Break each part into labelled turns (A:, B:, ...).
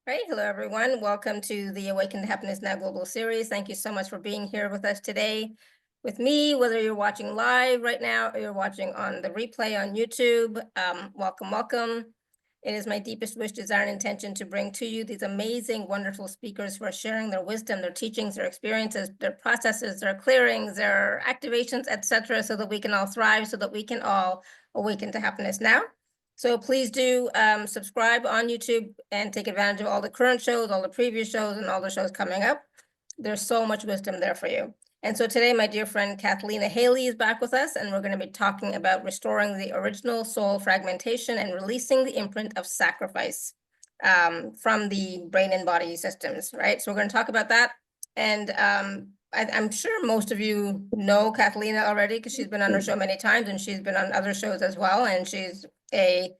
A: Right, hello everyone. Welcome to the Awaken to Happiness Now Global Series. Thank you so much for being here with us today. With me, whether you're watching live right now or you're watching on the replay on YouTube, welcome, welcome. It is my deepest wish, desire, and intention to bring to you these amazing, wonderful speakers who are sharing their wisdom, their teachings, their experiences, their processes, their clearings, their activations, etc., so that we can all thrive, so that we can all awaken to happiness now. So please do subscribe on YouTube and take advantage of all the current shows, all the previous shows, and all the shows coming up. There's so much wisdom there for you. And so today, my dear friend Cathleena Hailley is back with us, and we're going to be talking about restoring the original soul fragmentation and releasing the imprint of sacrifice from the brain and body systems, right? So we're going to talk about that. And I'm sure most of you know Cathleena already because she's been on our show many times, and she's been on other shows as well. And she's a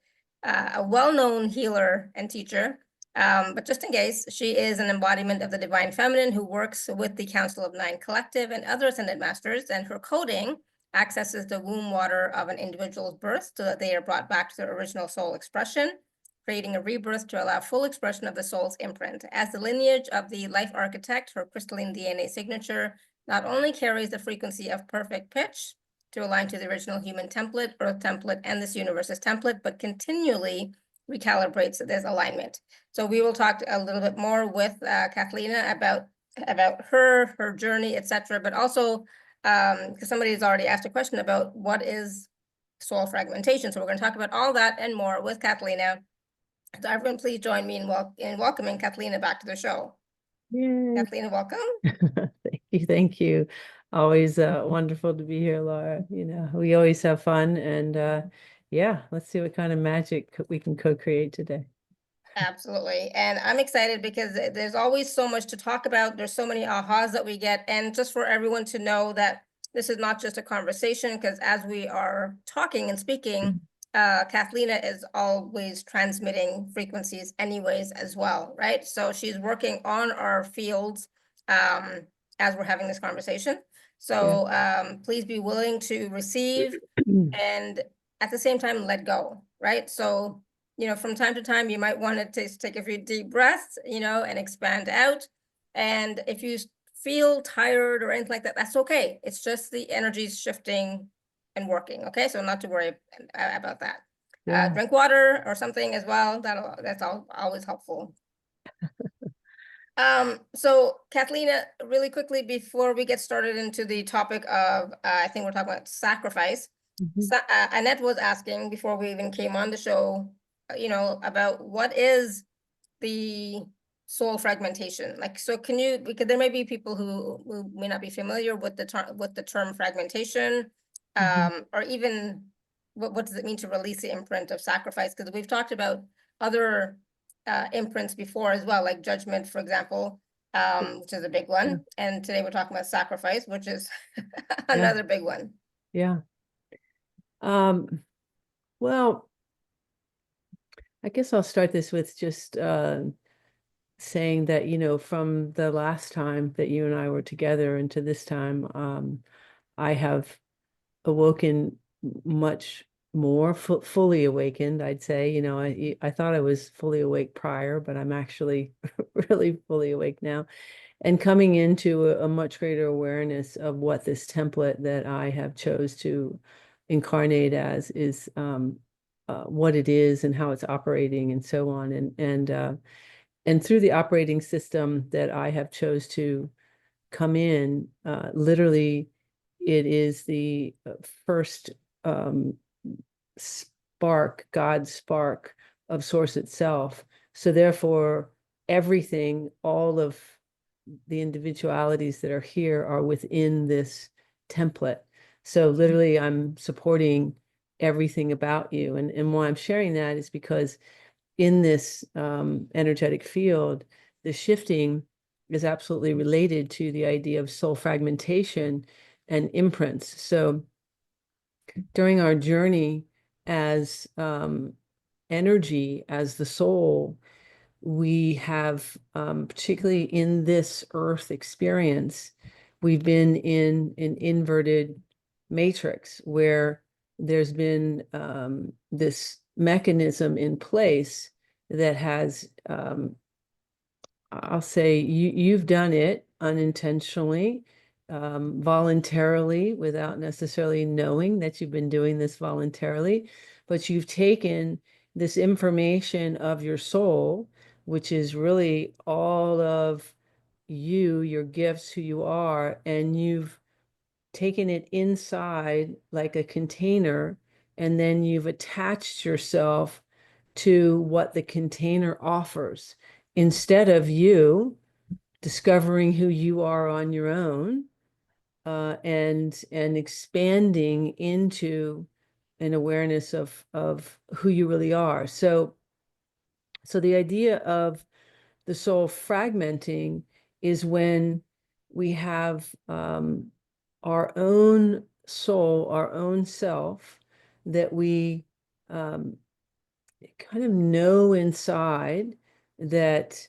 A: well-known healer and teacher. But just in case, she is an embodiment of the Divine Feminine who works with the Council of Nine Collective and other Ascended Masters, and her coding accesses the womb water of an individual's birth so that they are brought back to their original soul expression, creating a rebirth to allow full expression of the soul's imprint. As the lineage of the life architect, her crystalline DNA signature not only carries the frequency of perfect pitch to align to the original human template, earth template, and this universe's template, but continually recalibrates this alignment. So we will talk a little bit more with Cathleena about her journey, etc. But also, because somebody has already asked a question about what is soul fragmentation. So we're going to talk about all that and more with Cathleena. So everyone, please join me in welcoming Cathleena back to the show.
B: Yay.
A: Cathleena, welcome.
B: Thank you. Thank you. Always wonderful to be here, Laura. You know, we always have fun, and yeah, let's see what kind of magic we can co-create today.
A: Absolutely. And I'm excited because there's always so much to talk about. There's so many ahas that we get. And just for everyone to know that this is not just a conversation, because as we are talking and speaking, Cathleena is always transmitting frequencies anyways as well, right? So she's working on our fields as we're having this conversation. So please be willing to receive and at the same time, let go, right? So from time to time, you might want to take a few deep breaths, and expand out. And if you feel tired or anything like that, that's okay. It's just the energies shifting and working, okay? So not to worry about that.
B: Yeah.
A: Drink water or something as well. That's always helpful. So Cathleena, really quickly before we get started into the topic of, I think we're talking about sacrifice. So, Annette was asking before we even came on the show, about what is the soul fragmentation? Like, so can you, because there may be people who may not be familiar with the term fragmentation, or even what does it mean to release the imprint of sacrifice? Because we've talked about other imprints before as well, like judgment, for example, which is a big one. And today we're talking about sacrifice, which is another big one.
B: Yeah. Well, I guess I'll start this with just saying that, from the last time that you and I were together and to this time, I have awoken much more, fully awakened, I'd say. I thought I was fully awake prior, but I'm actually really fully awake now. And coming into a much greater awareness of what this template that I have chose to incarnate as is, what it is and how it's operating and so on. And through the operating system that I have chose to come in, literally, it is the first spark, God's spark of Source itself. So therefore, everything, all of the individualities that are here are within this template. So literally, I'm supporting everything about you. And why I'm sharing that is because in this energetic field, the shifting is absolutely related to the idea of soul fragmentation and imprints. So during our journey as energy, as the soul, we have, particularly in this earth experience, we've been in an inverted matrix where there's been this mechanism in place that has I'll say you've done it unintentionally, voluntarily, without necessarily knowing that you've been doing this voluntarily, but you've taken this information of your soul, which is really all of you, your gifts, who you are, and you've taken it inside like a container, and then you've attached yourself to what the container offers instead of you discovering who you are on your own, and expanding into an awareness of who you really are. So the idea of the soul fragmenting is when we have our own soul, our own self, that we kind of know inside that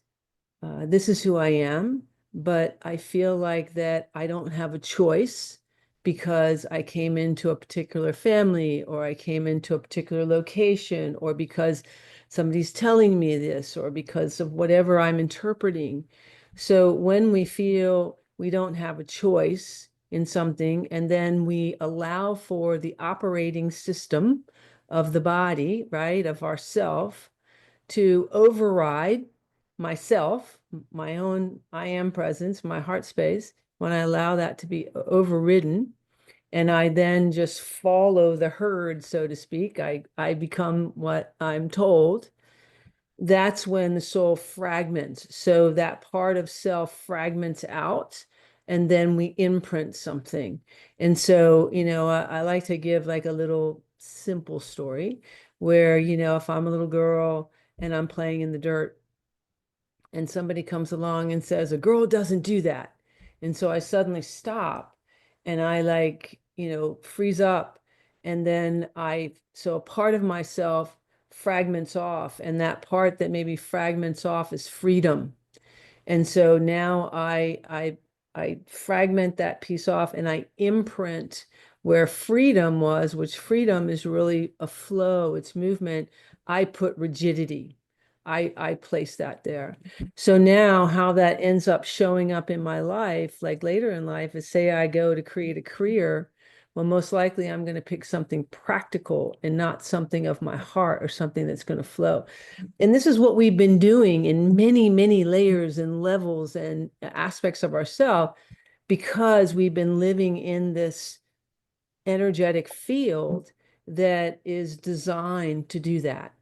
B: this is who I am, but I feel like that I don't have a choice because I came into a particular family, or I came into a particular location, or because somebody's telling me this, or because of whatever I'm interpreting. So when we feel we don't have a choice in something, and then we allow for the operating system of the body, right, of ourself, to override myself, my own I am presence, my heart space, when I allow that to be overridden, and I then just follow the herd, so to speak, I become what I'm told, that's when the soul fragments. So that part of self fragments out, and then we imprint something. And so, I like to give like a little simple story where, if I'm a little girl and I'm playing in the dirt, and somebody comes along and says, a girl doesn't do that. And so I suddenly stop, and I like, freeze up. And then so a part of myself fragments off, and that part that maybe fragments off is freedom. And so now I fragment that piece off, and I imprint where freedom was, which freedom is really a flow, it's movement. I put rigidity. I place that there. So now how that ends up showing up in my life, like later in life, is say I go to create a career. Well, most likely I'm going to pick something practical and not something of my heart or something that's going to flow. And this is what we've been doing in many, many layers and levels and aspects of ourselves, because we've been living in this energetic field that is designed to do that.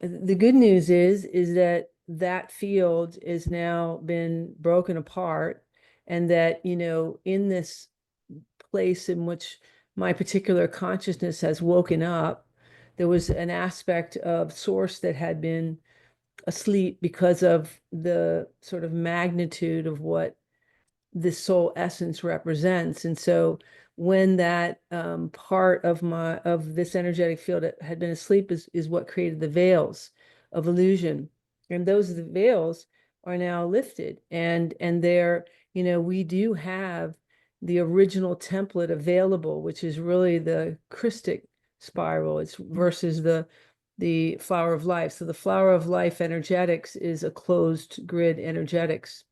B: The good news is that that field is now been broken apart, and that, in this place in which my particular consciousness has woken up, there was an aspect of source that had been asleep because of the sort of magnitude of what this soul essence represents. And so when that part of this energetic field that had been asleep is what created the veils of illusion. And those the veils are now lifted. And there, we do have the original template available, which is really the Christic spiral. It's versus the flower of life. So the flower of life energetics is a closed grid energetics,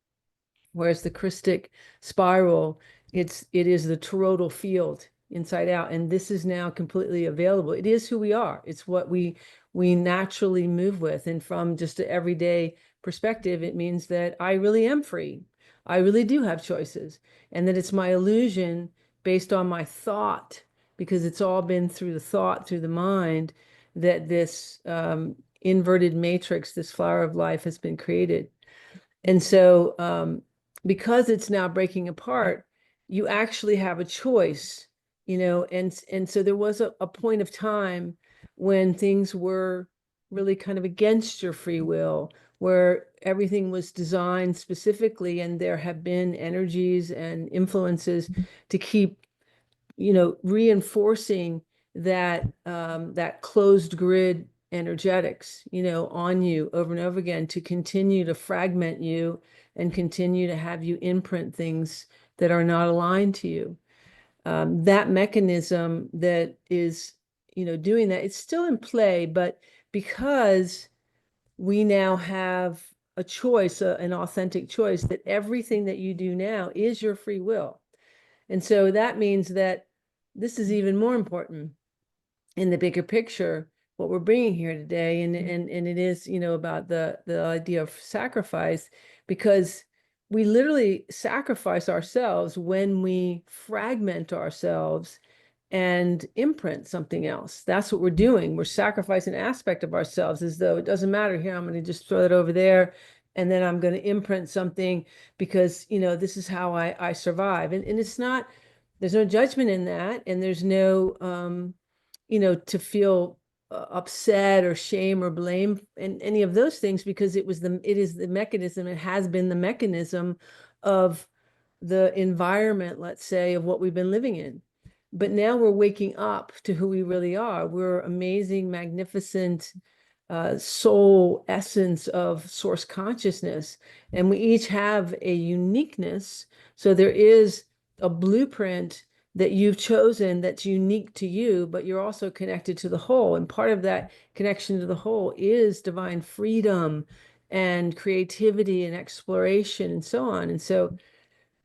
B: whereas the Christic spiral, it is the toroidal field inside out. And this is now completely available. It is who we are. It's what we naturally move with. And from just an everyday perspective, it means that I really am free. I really do have choices. And that it's my illusion based on my thought, because it's all been through the thought, through the mind, that this inverted matrix, this flower of life, has been created. And so because it's now breaking apart, you actually have a choice, and so there was a point of time when things were really kind of against your free will, where everything was designed specifically, and there have been energies and influences to keep, reinforcing that that closed grid energetics, on you over and over again, to continue to fragment you and continue to have you imprint things that are not aligned to you. That mechanism that is, doing that, it's still in play, but because we now have a choice, an authentic choice, that everything that you do now is your free will. And so that means that this is even more important in the bigger picture, what we're bringing here today. And it is, about the idea of sacrifice, because we literally sacrifice ourselves when we fragment ourselves and imprint something else. That's what we're doing. We're sacrificing an aspect of ourselves, as though it doesn't matter here, I'm going to just throw it over there, and then I'm going to imprint something because, this is how I survive. And it's not, there's no judgment in that. And there's no, to feel upset or shame or blame and any of those things, because it is the mechanism, it has been the mechanism of the environment, let's say, of what we've been living in. But now we're waking up to who we really are. We're amazing, magnificent soul essence of source consciousness. And we each have a uniqueness. So there is a blueprint that you've chosen that's unique to you, but you're also connected to the whole. And part of that connection to the whole is divine freedom and creativity and exploration and so on. And so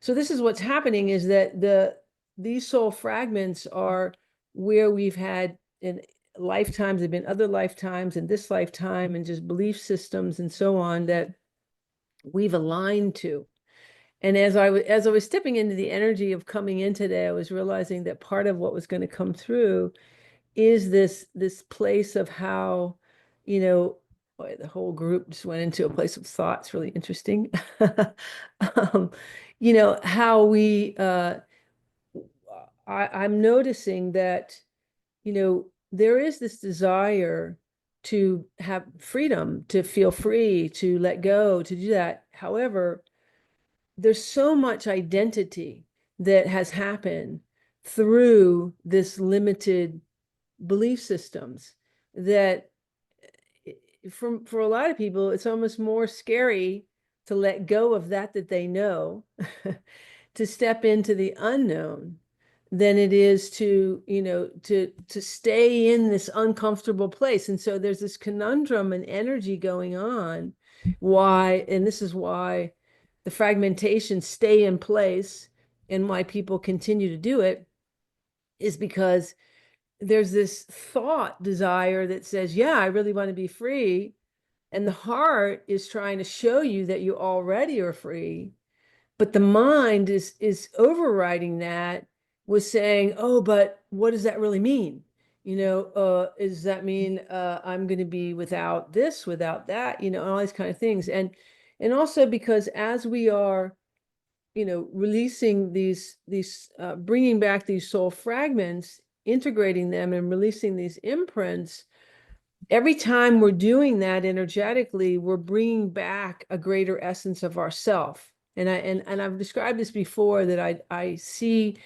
B: this is what's happening, is that these soul fragments are where we've had in lifetimes, there've been other lifetimes and this lifetime, and just belief systems and so on that we've aligned to. And as I was stepping into the energy of coming in today, I was realizing that part of what was going to come through is this place of how, boy, the whole group just went into a place of thought. It's really interesting. How we, I'm noticing that, there is this desire to have freedom, to feel free, to let go, to do that. However, there's so much identity that has happened through this limited belief systems that for a lot of people, it's almost more scary to let go of that they know, to step into the unknown, than it is to, to stay in this uncomfortable place. And so there's this conundrum and energy going on. And this is why the fragmentation stay in place, and why people continue to do it, is because there's this thought desire that says, yeah, I really want to be free. And the heart is trying to show you that you already are free. But the mind is overriding that with saying, oh, but what does that really mean? Does that mean I'm going to be without this, without that, all these kind of things. And also because as we are, releasing these bringing back these soul fragments, integrating them and releasing these imprints, every time we're doing that energetically, we're bringing back a greater essence of ourself. And I've described this before, that I see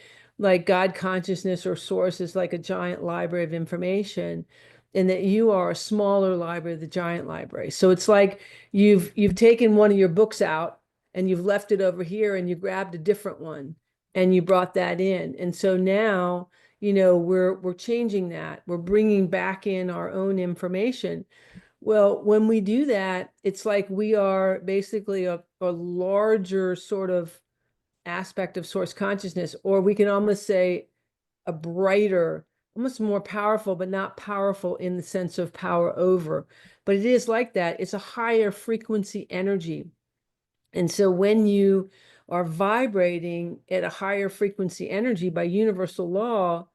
B: like God consciousness or source is like a giant library of information, and that you are a smaller library of the giant library. So it's like you've taken one of your books out and you've left it over here, and you grabbed a different one and you brought that in. And so now, we're changing that. We're bringing back in our own information. Well, when we do that, it's like we are basically a larger sort of aspect of source consciousness, or we can almost say a brighter, almost more powerful, but not powerful in the sense of power over. But it is like that. It's a higher frequency energy. And so when you are vibrating at a higher frequency energy, by universal law,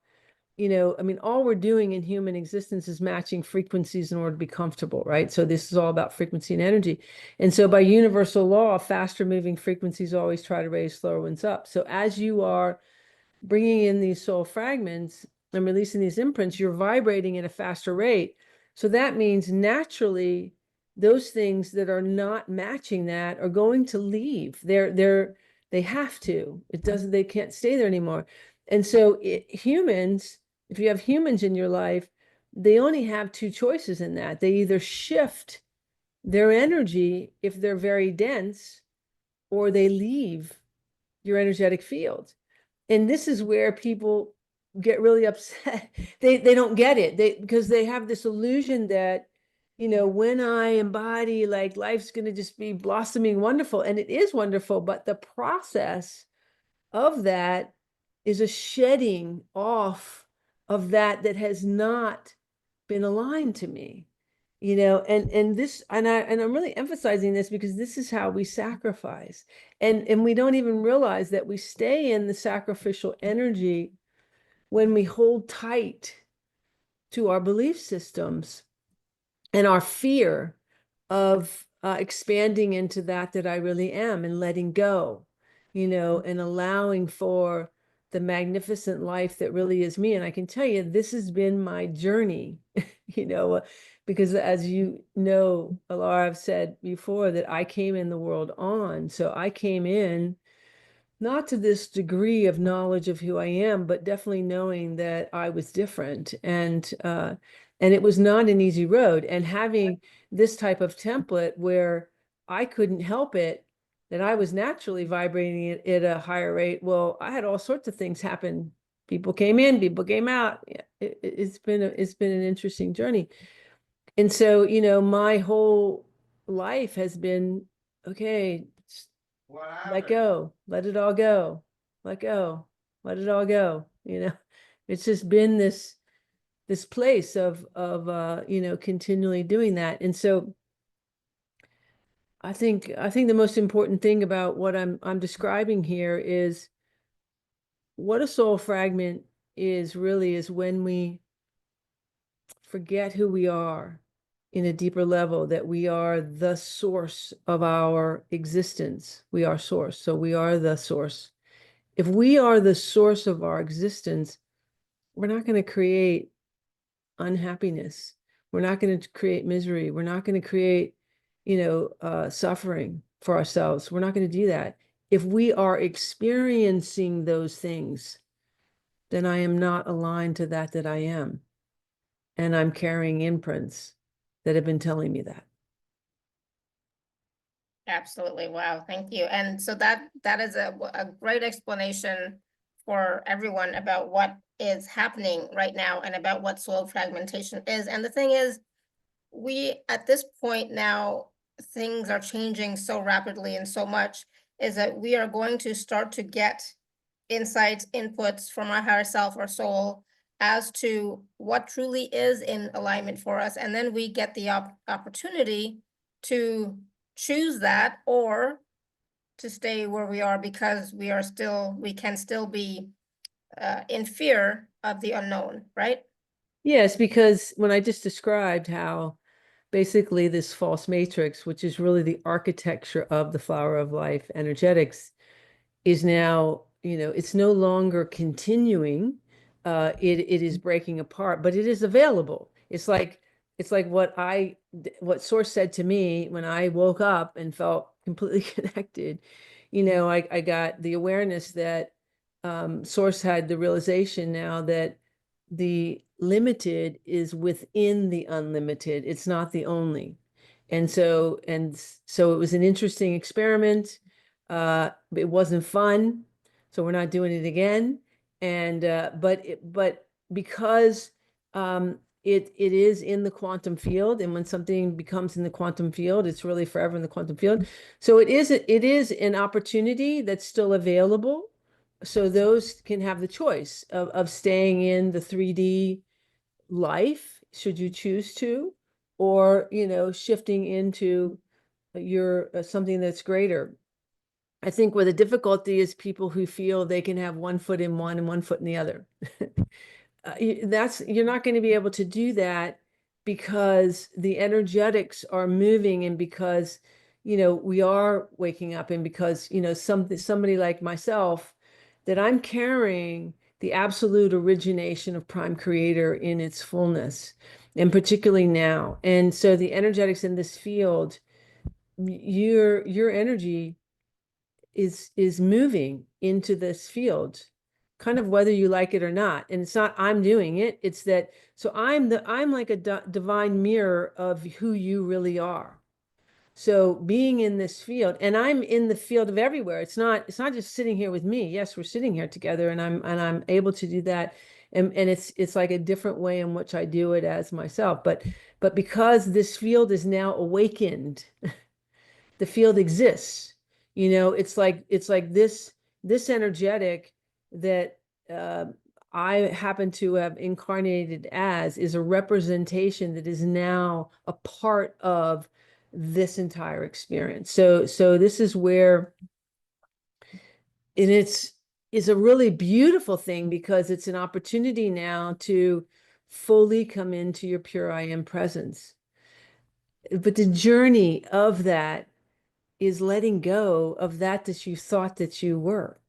B: all we're doing in human existence is matching frequencies in order to be comfortable, right? So this is all about frequency and energy. And so by universal law, faster moving frequencies always try to raise slower ones up. So as you are bringing in these soul fragments and releasing these imprints, you're vibrating at a faster rate. So that means naturally, those things that are not matching that are going to leave. They have to. They can't stay there anymore. And so humans, if you have humans in your life, they only have two choices in that. They either shift their energy if they're very dense, or they leave your energetic field. And this is where people get really upset. They don't get it. Because they have this illusion that when I embody, like, life's going to just be blossoming wonderful, and it is wonderful, but the process of that is a shedding off of that has not been aligned to me, and this, and I'm really emphasizing this because this is how we sacrifice, and we don't even realize that we stay in the sacrificial energy when we hold tight to our belief systems and our fear of expanding into that I really am, and letting go, and allowing for the magnificent life that really is me. And I can tell you, this has been my journey, because as Laura, I've said before that I came in the world on. So I came in not to this degree of knowledge of who I am, but definitely knowing that I was different. And it was not an easy road. And having this type of template where I couldn't help it, that I was naturally vibrating at a higher rate. Well, I had all sorts of things happen. People came in, people came out. It's been an interesting journey. And so, my whole life has been, okay, let go, let it all go, let go, let it all go. It's just been this place of continually doing that. And so I think the most important thing about what I'm describing here is what a soul fragment is when we forget who we are in a deeper level, that we are the source of our existence. We are source. So we are the source. If we are the source of our existence, we're not going to create unhappiness. We're not going to create misery. We're not going to create, suffering for ourselves. We're not going to do that. If we are experiencing those things, then I am not aligned to that I am. And I'm carrying imprints that have been telling me that.
A: Absolutely. Wow. Thank you. And so that is a great explanation for everyone about what is happening right now and about what soul fragmentation is. And the thing is, we, at this point now, things are changing so rapidly and so much, is that we are going to start to get insights, inputs from our higher self or soul as to what truly is in alignment for us. And then we get the opportunity to choose that, or to stay where we are because we can still be in fear of the unknown, right?
B: Yes, because when I just described how basically this false matrix, which is really the architecture of the flower of life energetics, is now, it's no longer continuing. It is breaking apart, but it is available. It's like what Source said to me when I woke up and felt completely connected. I got the awareness that Source had the realization now that the limited is within the unlimited. It's not the only. And so it was an interesting experiment. It wasn't fun, so we're not doing it again. And but because it is in the quantum field, and when something becomes in the quantum field, it's really forever in the quantum field. So it is an opportunity that's still available. So those can have the choice of staying in the 3D life, should you choose to, or shifting into your something that's greater. I think where the difficulty is people who feel they can have one foot in one and one foot in the other. You're not going to be able to do that, because the energetics are moving, and because we are waking up, and because somebody like myself, that I'm carrying the absolute origination of Prime Creator in its fullness, and particularly now. And so the energetics in this field, your energy is moving into this field, kind of whether you like it or not. And it's not I'm doing it, it's that, so I'm like a divine mirror of who you really are. So being in this field, and I'm in the field of everywhere. It's not just sitting here with me. Yes, we're sitting here together, and I'm able to do that. And it's like a different way in which I do it as myself. But because this field is now awakened, the field exists. It's like this energetic that I happen to have incarnated as is a representation that is now a part of this entire experience. So this is where, and it's a really beautiful thing because it's an opportunity now to fully come into your pure I am presence. But the journey of that is letting go of that you thought that you were.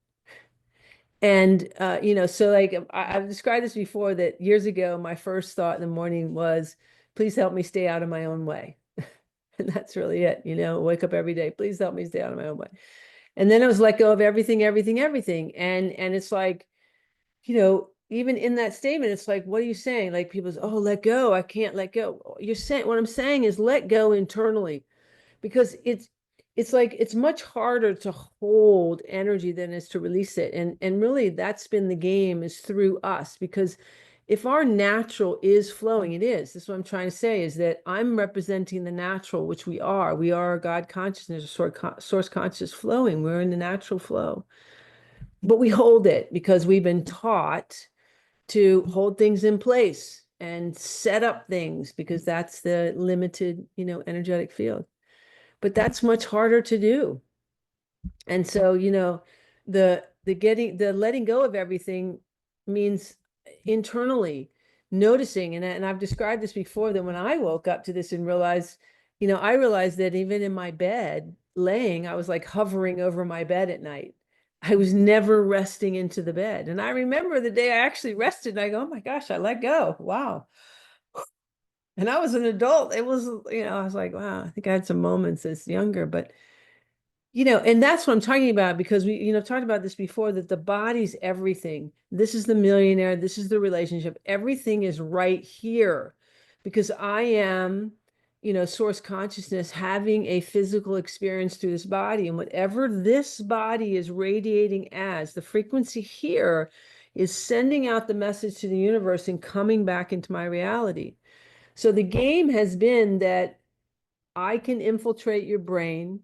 B: And, so like I've described this before, that years ago, my first thought in the morning was, please help me stay out of my own way. And that's really it, wake up every day, please help me stay out of my own way. And then it was let go of everything, everything, everything. And it's like, even in that statement, it's like, what are you saying? Like people say, oh, let go. I can't let go. What I'm saying is let go internally, because it's like it's much harder to hold energy than it is to release it. And really that's been the game, is through us, because if our natural is flowing, it is. This is what I'm trying to say, is that I'm representing the natural, which we are. We are God consciousness, source conscious flowing. We're in the natural flow. But we hold it because we've been taught to hold things in place and set up things, because that's the limited, energetic field. But that's much harder to do. And so, the letting go of everything means internally noticing. And I've described this before, that when I woke up to this and realized, I realized that even in my bed laying, I was like hovering over my bed at night. I was never resting into the bed. And I remember the day I actually rested, and I go, oh my gosh, I let go. Wow. And I was an adult. It was, I was like, wow, I think I had some moments as younger, but and that's what I'm talking about, because we, I've talked about this before, that the body's everything. This is the millionaire. This is the relationship. Everything is right here, because I am, source consciousness having a physical experience through this body. And whatever this body is radiating as, the frequency here is sending out the message to the universe and coming back into my reality. So the game has been that I can infiltrate your brain.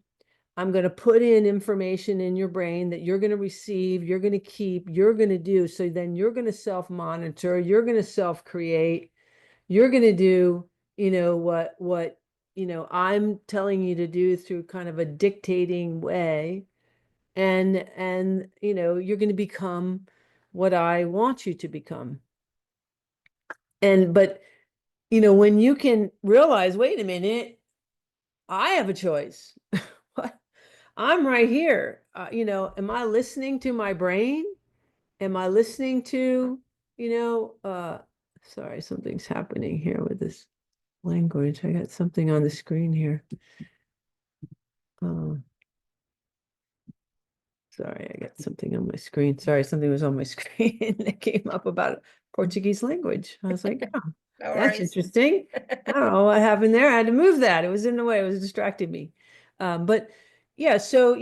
B: I'm going to put in information in your brain that you're going to receive, you're going to keep, you're going to do. So then you're going to self-monitor, you're going to self-create, you're going to do, what, I'm telling you to do through kind of a dictating way. And, you're going to become what I want you to become. But, when you can realize, wait a minute, I have a choice. I'm right here. Am I listening to my brain? Am I listening to, sorry, something's happening here with this language. I got something on the screen here. Oh, sorry, I got something on my screen. Sorry, something was on my screen that came up about Portuguese language. I was like, oh,
A: No
B: that's
A: worries.
B: interesting. I don't know what happened there. I had to move that. It was in the way. It was distracting me. But yeah, so,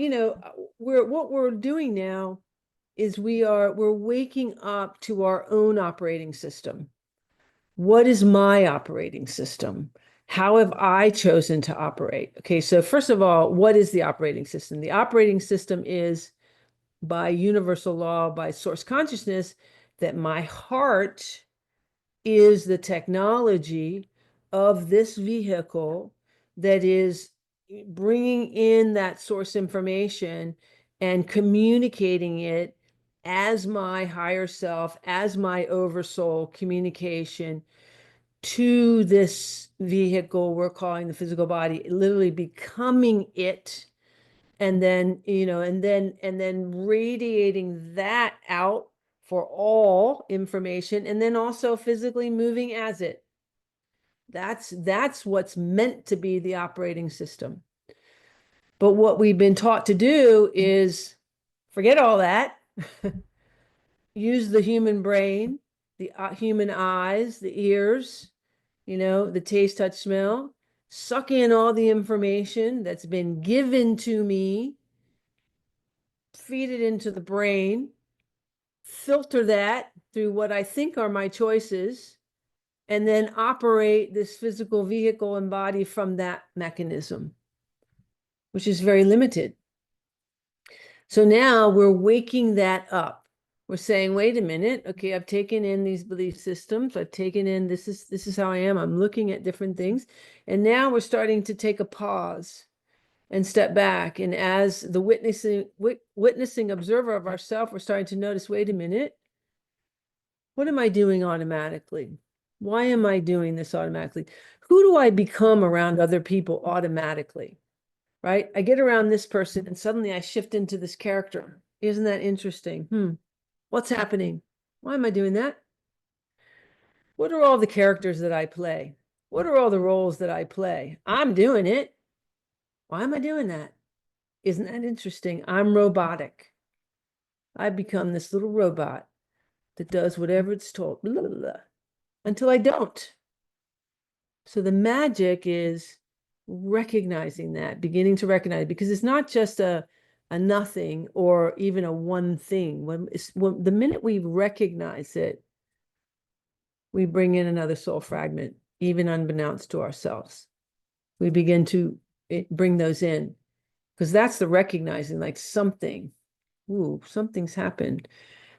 B: what we're doing now is we're waking up to our own operating system. What is my operating system? How have I chosen to operate? Okay, so first of all, what is the operating system? The operating system is, by universal law, by source consciousness, that my heart is the technology of this vehicle that is bringing in that source information and communicating it as my higher self, as my oversoul communication to this vehicle we're calling the physical body, literally becoming it, and then radiating that out for all information, and then also physically moving as it. That's what's meant to be the operating system. But what we've been taught to do is forget all that. Use the human brain, the human eyes, the ears, the taste, touch, smell, suck in all the information that's been given to me, feed it into the brain, filter that, through what I think are my choices, and then operate this physical vehicle and body from that mechanism, which is very limited. So now we're waking that up. We're saying, wait a minute, okay, I've taken in these belief systems. I've taken in, this is how I am. I'm looking at different things. And now we're starting to take a pause and step back. And as the witnessing observer of ourselves, we're starting to notice, wait a minute, what am I doing automatically? Why am I doing this automatically? Who do I become around other people automatically? Right? I get around this person and suddenly I shift into this character. Isn't that interesting? What's happening? Why am I doing that? What are all the characters that I play? What are all the roles that I play? I'm doing it. Why am I doing that? Isn't that interesting? I'm robotic. I've become this little robot that does whatever it's told, blah, blah, blah, until I don't. So the magic is recognizing that, beginning to recognize, because it's not just a nothing or even a one thing. When the minute we recognize it, we bring in another soul fragment, even unbeknownst to ourselves. We begin to bring those in, because that's the recognizing, like something's happened.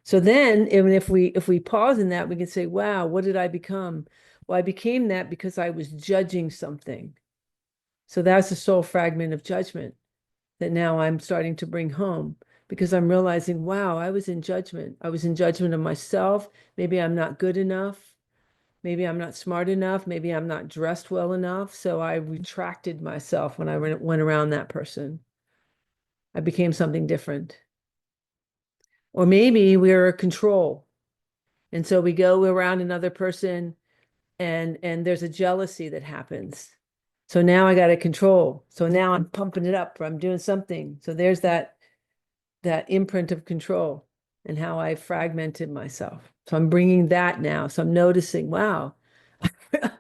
B: So then, even if we pause in that, we can say, wow, what did I become? Well, I became that because I was judging something. So that's a soul fragment of judgment that now I'm starting to bring home, because I'm realizing, wow, I was in judgment. I was in judgment of myself. Maybe I'm not good enough. Maybe I'm not smart enough. Maybe I'm not dressed well enough. So I retracted myself when I went around that person. I became something different. Or maybe we're a control. And so we go around another person and there's a jealousy that happens. So now I got to control. So now I'm pumping it up, or I'm doing something. So there's that imprint of control and how I fragmented myself. So I'm bringing that now. So I'm noticing, wow,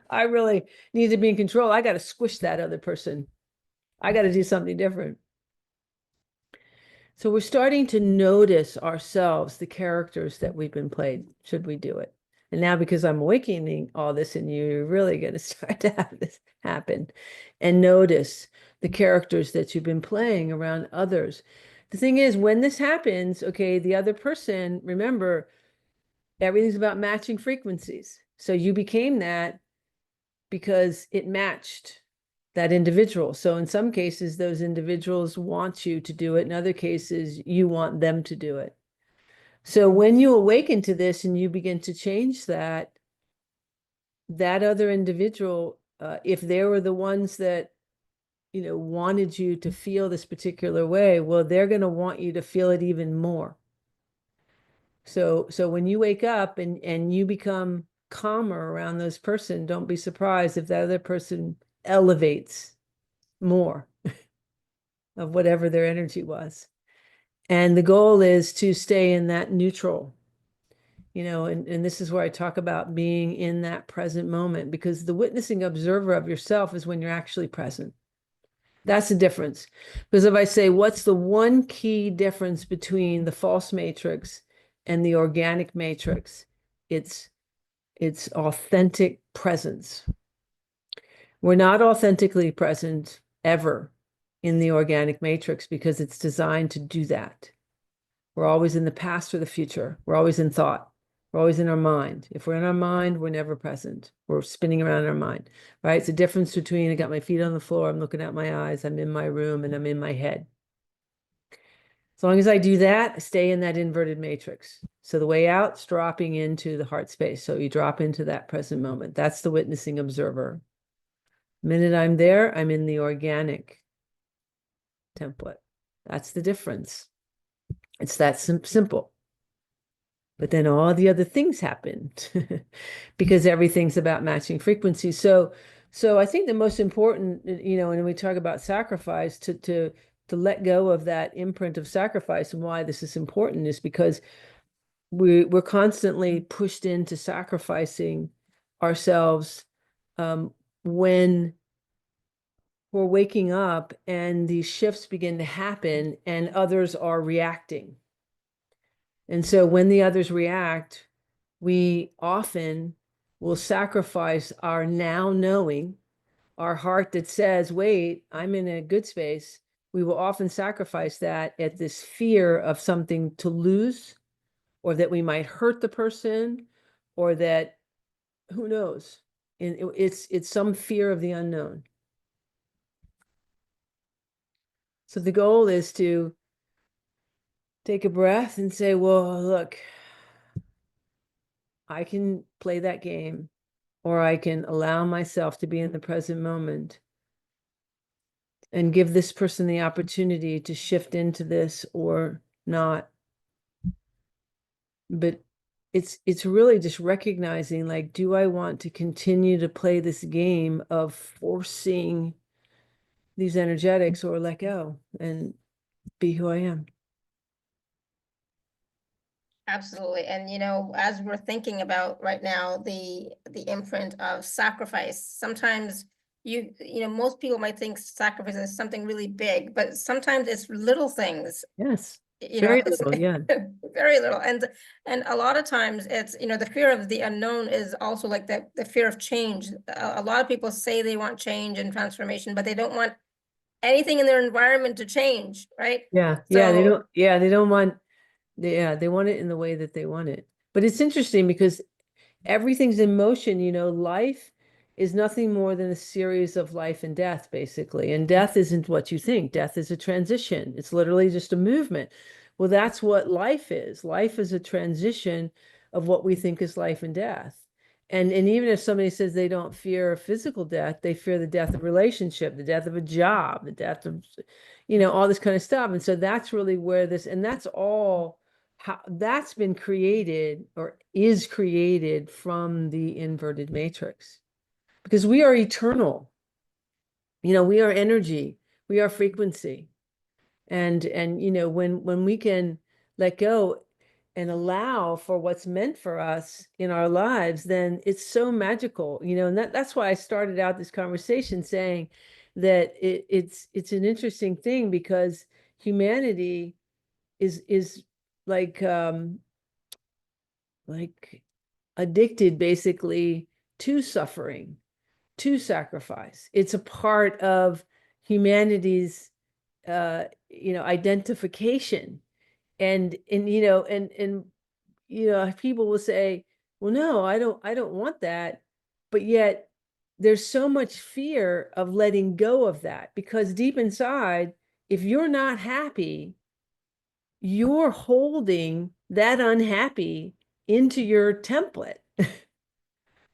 B: I really need to be in control. I got to squish that other person. I got to do something different. So we're starting to notice ourselves, the characters that we've been played, should we do it. And now, because I'm awakening all this in you, you're really going to start to have this happen and notice the characters that you've been playing around others. The thing is, when this happens, okay, the other person, remember, everything's about matching frequencies. So you became that because it matched that individual. So in some cases, those individuals want you to do it. In other cases, you want them to do it. So when you awaken to this and you begin to change that other individual, if they were the ones that, wanted you to feel this particular way, well, they're going to want you to feel it even more. So when you wake up and you become calmer around those person, don't be surprised if that other person elevates more of whatever their energy was. And the goal is to stay in that neutral, and this is where I talk about being in that present moment, because the witnessing observer of yourself is when you're actually present. That's the difference. Because if I say, what's the one key difference between the false matrix and the organic matrix? It's authentic presence. We're not authentically present ever in the organic matrix because it's designed to do that. We're always in the past or the future. We're always in thought. We're always in our mind. If we're in our mind, we're never present. We're spinning around in our mind, right? It's a difference between I got my feet on the floor, I'm looking at my eyes, I'm in my room, and I'm in my head. As long as I do that, I stay in that inverted matrix. So the way out is dropping into the heart space. So you drop into that present moment. That's the witnessing observer. The minute I'm there, I'm in the organic template. That's the difference. It's that simple. But then all the other things happen because everything's about matching frequencies. So I think the most important, when we talk about sacrifice, to let go of that imprint of sacrifice, and why this is important is because we're constantly pushed into sacrificing ourselves when we're waking up and these shifts begin to happen and others are reacting. And so when the others react, we often will sacrifice our now knowing, our heart that says, wait, I'm in a good space. We will often sacrifice that at this fear of something to lose, or that we might hurt the person, or that, who knows? And it's some fear of the unknown. So the goal is to take a breath and say, well, look, I can play that game, or I can allow myself to be in the present moment and give this person the opportunity to shift into this or not. But it's really just recognizing, like, do I want to continue to play this game of forcing these energetics, or let go and be who I am?
A: Absolutely. And as we're thinking about right now, the imprint of sacrifice, sometimes most people might think sacrifice is something really big, but sometimes it's little things,
B: Yes, very
A: it's
B: little. Yeah.
A: very little. And a lot of times it's, the fear of the unknown is also like the fear of change. A lot of people say they want change and transformation, but they don't want anything in their environment to change, right?
B: Yeah.
A: So
B: They don't want, they want it in the way that they want it. But it's interesting because everything's in motion. Life is nothing more than a series of life and death, basically. And death isn't what you think. Death is a transition. It's literally just a movement. Well, that's what life is. Life is a transition of what we think is life and death. And even if somebody says they don't fear physical death, they fear the death of relationship, the death of a job, the death of, all this kind of stuff. And so that's really where this, and that's all how that's been created, or is created, from the inverted matrix, because we are eternal. We are energy, we are frequency. And when we can let go and allow for what's meant for us in our lives, then it's so magical. And that's why I started out this conversation saying that it's an interesting thing, because humanity is like addicted, basically, to suffering, to sacrifice. It's a part of humanity's identification. And people will say, well, no, I don't want that. But yet there's so much fear of letting go of that, because deep inside, if you're not happy, you're holding that unhappy into your template.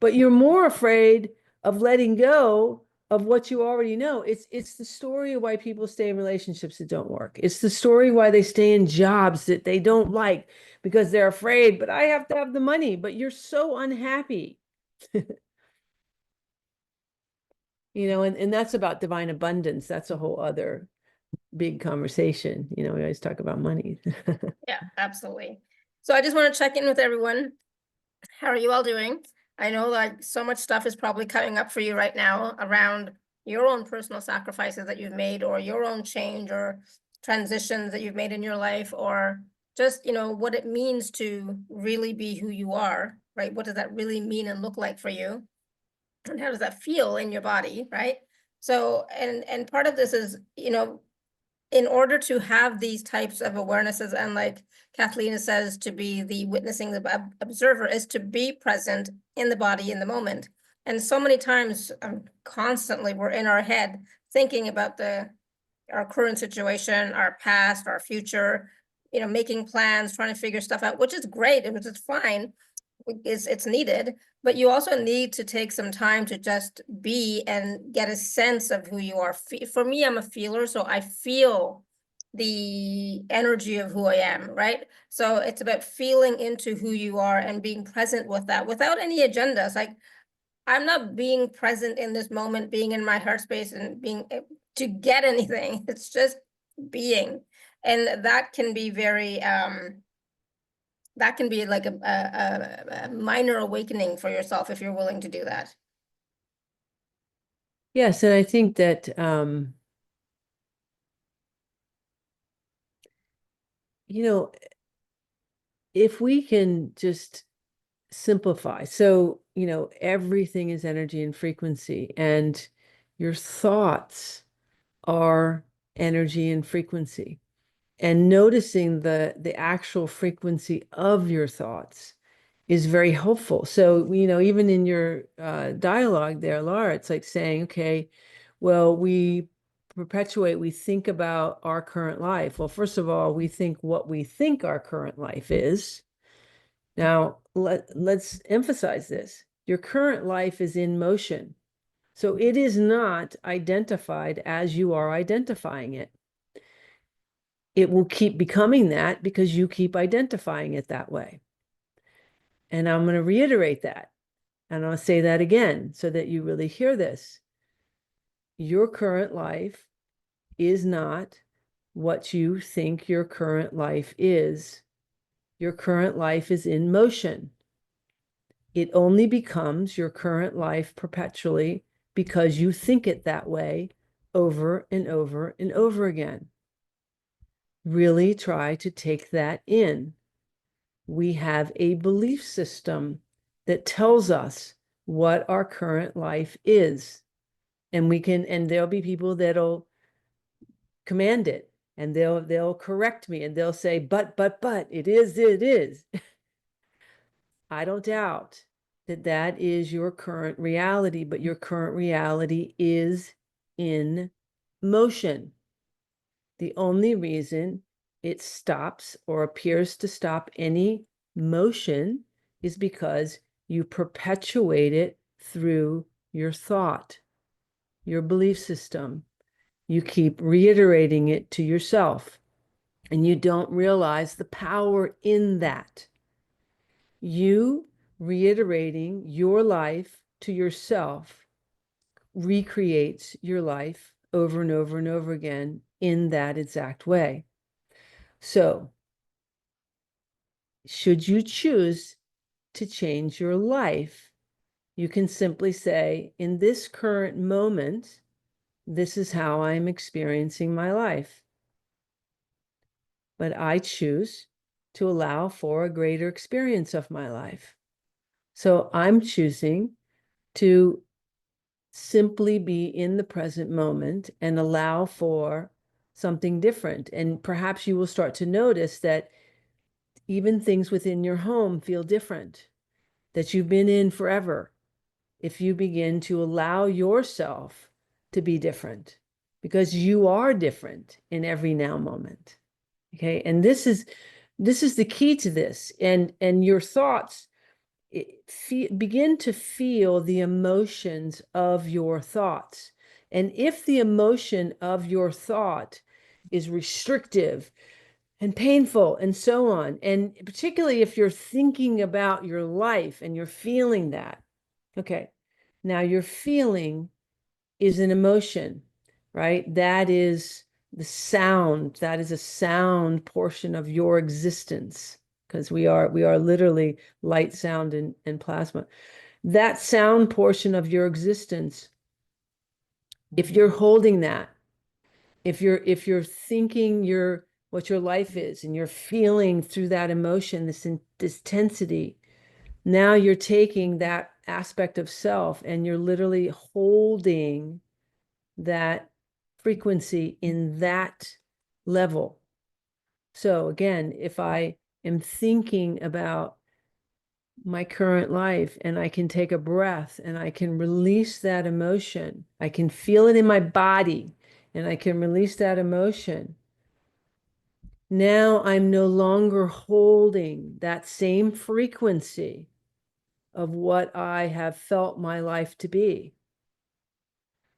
B: But you're more afraid of letting go of what you already know. It's the story of why people stay in relationships that don't work. It's the story why they stay in jobs that they don't like, because they're afraid, but I have to have the money, but you're so unhappy. And that's about divine abundance. That's a whole other big conversation. We always talk about money.
A: yeah, absolutely. So I just want to check in with everyone. How are you all doing? I know like so much stuff is probably coming up for you right now around your own personal sacrifices that you've made, or your own change or transitions that you've made in your life, or just, what it means to really be who you are, right? What does that really mean and look like for you? And how does that feel in your body, right? So, and part of this is, in order to have these types of awarenesses, and like Cathleena says, to be the witnessing, the observer, is to be present in the body in the moment. And so many times, constantly, we're in our head thinking about our current situation, our past, our future, making plans, trying to figure stuff out, which is great, and which is fine. It's needed, but you also need to take some time to just be and get a sense of who you are. For me, I'm a feeler, so I feel the energy of who I am, right? So it's about feeling into who you are and being present with that without any agendas. Like, I'm not being present in this moment, being in my heart space and being to get anything. It's just being. And that can be very that can be like a minor awakening for yourself if you're willing to do that.
B: Yes, and I think that you know if we can just simplify. So, everything is energy and frequency, and your thoughts are energy and frequency. And noticing the actual frequency of your thoughts is very helpful. So, even in your dialogue there, Laura, it's like saying, okay, well, we think about our current life. Well, first of all, we think what we think our current life is. Now, let's emphasize this. Your current life is in motion. So it is not identified as you are identifying it. It will keep becoming that because you keep identifying it that way. And I'm going to reiterate that. And I'll say that again so that you really hear this. Your current life is not what you think your current life is. Your current life is in motion. It only becomes your current life perpetually because you think it that way over and over and over again. Really try to take that in. We have a belief system that tells us what our current life is. And there'll be people that'll command it, and they'll correct me, and they'll say, but, it is. I don't doubt that is your current reality, but your current reality is in motion. The only reason it stops or appears to stop any motion is because you perpetuate it through your thought, your belief system. You keep reiterating it to yourself, and you don't realize the power in that. You reiterating your life to yourself recreates your life over and over and over again in that exact way. So, should you choose to change your life, you can simply say, in this current moment, this is how I'm experiencing my life. But I choose to allow for a greater experience of my life. So I'm choosing to simply be in the present moment and allow for something different. And perhaps you will start to notice that even things within your home feel different, that you've been in forever, if you begin to allow yourself to be different, because you are different in every now moment. Okay. And this is the key to this. And your thoughts begin to feel the emotions of your thoughts. And if the emotion of your thought is restrictive and painful and so on, and particularly if you're thinking about your life and you're feeling that, okay, now your feeling is an emotion, right? That is the sound, that is a sound portion of your existence, because we are literally light, sound, and plasma. That sound portion of your existence, if you're holding that, if you're thinking what your life is, and you're feeling through that emotion, this intensity, now you're taking that aspect of self and you're literally holding that frequency in that level. So again, if I am thinking about my current life and I can take a breath and I can release that emotion, I can feel it in my body and I can release that emotion. Now I'm no longer holding that same frequency of what I have felt my life to be.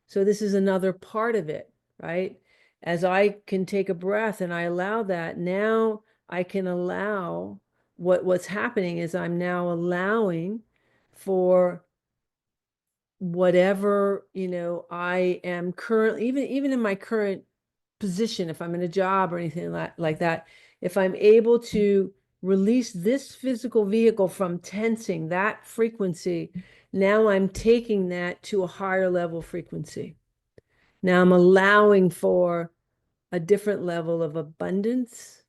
B: So this is another part of it, right? As I can take a breath and I allow that, now I can allow what's happening is I'm now allowing for whatever, I am currently, even in my current position, if I'm in a job or anything like that, if I'm able to release this physical vehicle from tensing that frequency, now I'm taking that to a higher level frequency. Now I'm allowing for a different level of abundance,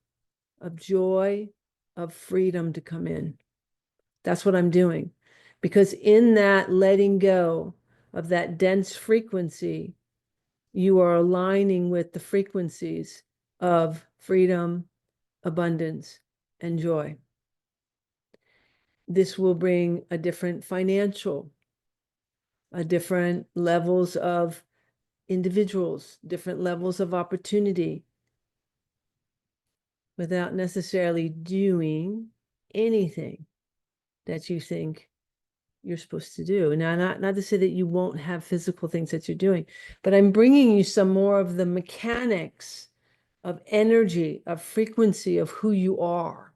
B: of joy, of freedom to come in. That's what I'm doing. Because in that letting go of that dense frequency, you are aligning with the frequencies of freedom, abundance, and joy. This will bring a different financial, a different levels of individuals, different levels of opportunity, without necessarily doing anything that you think you're supposed to do. Now, not to say that you won't have physical things that you're doing, but I'm bringing you some more of the mechanics of energy, of frequency, of who you are,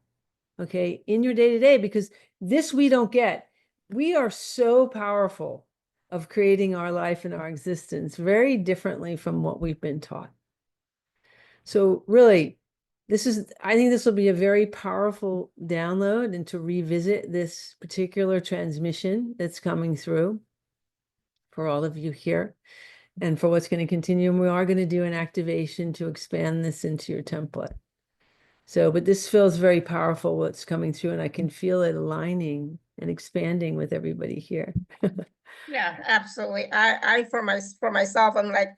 B: okay, in your day-to-day, because this we don't get. We are so powerful of creating our life and our existence very differently from what we've been taught. So really, I think this will be a very powerful download, and to revisit this particular transmission that's coming through for all of you here and for what's going to continue. And we are going to do an activation to expand this into your template. So, but this feels very powerful, what's coming through, and I can feel it aligning and expanding with everybody here.
A: Yeah, absolutely. I for myself, I'm like,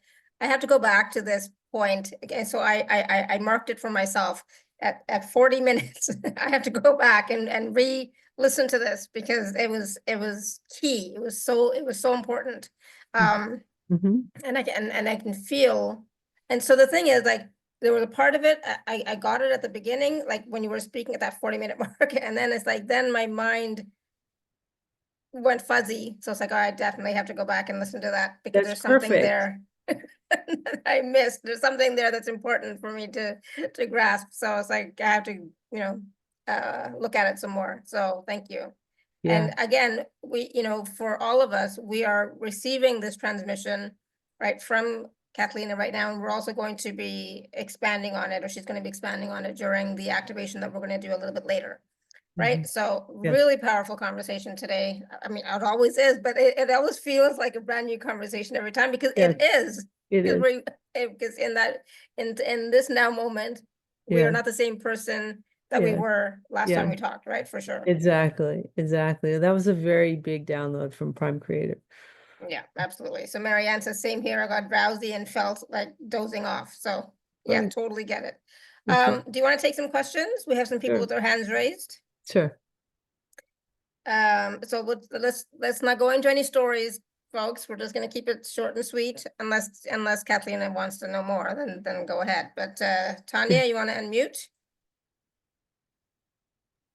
A: I have to go back to this point again. So I marked it for myself at 40 minutes. I have to go back and re-listen to this because it was key. It was so important.
B: Mhm.
A: And I can feel. And so the thing is, like, there was a part of it, I got it at the beginning, like when you were speaking at that 40-minute mark, and then it's like, then my mind went fuzzy. So it's like, oh, I definitely have to go back and listen to that because
B: That's
A: there's something
B: perfect.
A: there that I missed. There's something there that's important for me to grasp. So it's like, I have to, look at it some more. So thank you.
B: Yeah.
A: And again, for all of us, we are receiving this transmission, right, from Cathleena right now, and we're also going to be expanding on it, or she's going to be expanding on it during the activation that we're going to do a little bit later. Right.
B: Mhm.
A: So
B: Yeah.
A: really powerful conversation today. I mean, it always is, but it always feels like a brand new conversation every time because
B: Yes,
A: it is.
B: it
A: Because
B: is.
A: because in this now moment, we are
B: Yeah.
A: not the same person that we
B: Yeah.
A: were last time
B: Yeah.
A: we talked, right? For sure.
B: Exactly. Exactly. That was a very big download from Prime Creative.
A: Yeah, absolutely. So Marianne says, same here. I got drowsy and felt like dozing off. So yeah,
B: Right.
A: totally get it.
B: Okay.
A: Do you want to take some questions? We have some people
B: Sure.
A: with their hands raised.
B: Sure.
A: So let's not go into any stories, folks. We're just gonna keep it short and sweet, unless Cathleena wants to know more, then go ahead. But Tanya, you want to unmute?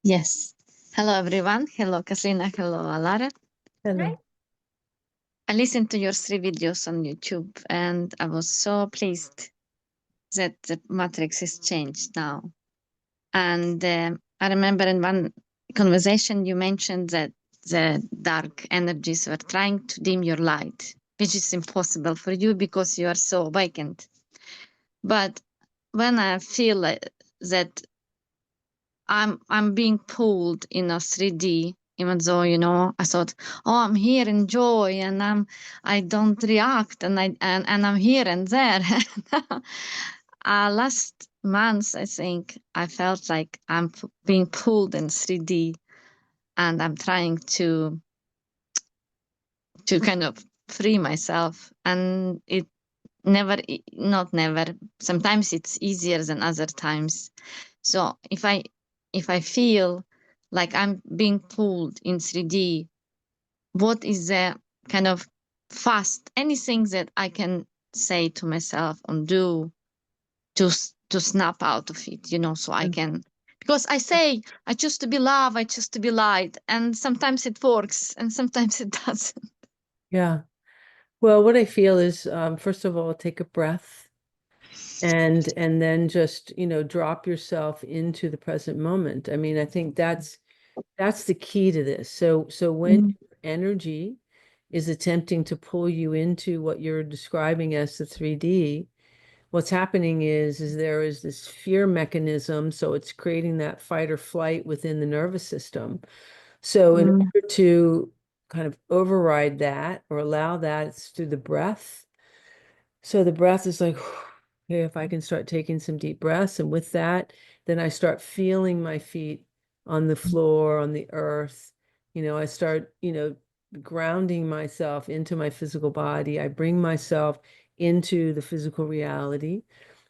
C: Yes. Hello, everyone. Hello, Cathleena. Hello, Alara.
B: Hello.
A: Right.
C: I listened to your 3 videos on YouTube, and I was so pleased that the matrix is changed now. And I remember in one conversation you mentioned that the dark energies were trying to dim your light, which is impossible for you because you are so awakened. But when I feel that I'm being pulled in a 3D, even though, I thought, oh, I'm here in joy and I don't react and I'm here and there. Last month, I think I felt like I'm being pulled in 3D and I'm trying to kind of free myself. And it not never, sometimes it's easier than other times. So if I feel like I'm being pulled in 3D, what is the kind of fast anything that I can say to myself and do to snap out of it, so I can, because I say I choose to be love, I choose to be light, and sometimes it works and sometimes it doesn't.
B: Yeah. Well, what I feel is, first of all, take a breath and then just, drop yourself into the present moment. I mean, I think that's the key to this. So when your energy is attempting to pull you into what you're describing as the 3D, what's happening is there is this fear mechanism. So it's creating that fight or flight within the nervous system. So in order to kind of override that or allow that, it's through the breath. So the breath is like, okay, if I can start taking some deep breaths, and with that, then I start feeling my feet on the floor, on the earth, I start, grounding myself into my physical body. I bring myself into the physical reality.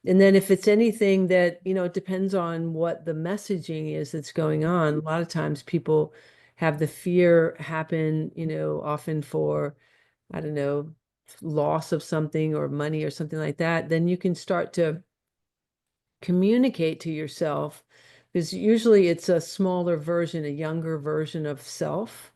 B: And then if it's anything that, it depends on what the messaging is that's going on. A lot of times people have the fear happen, often for, I don't know, loss of something or money or something like that. Then you can start to communicate to yourself, because usually it's a smaller version, a younger version of self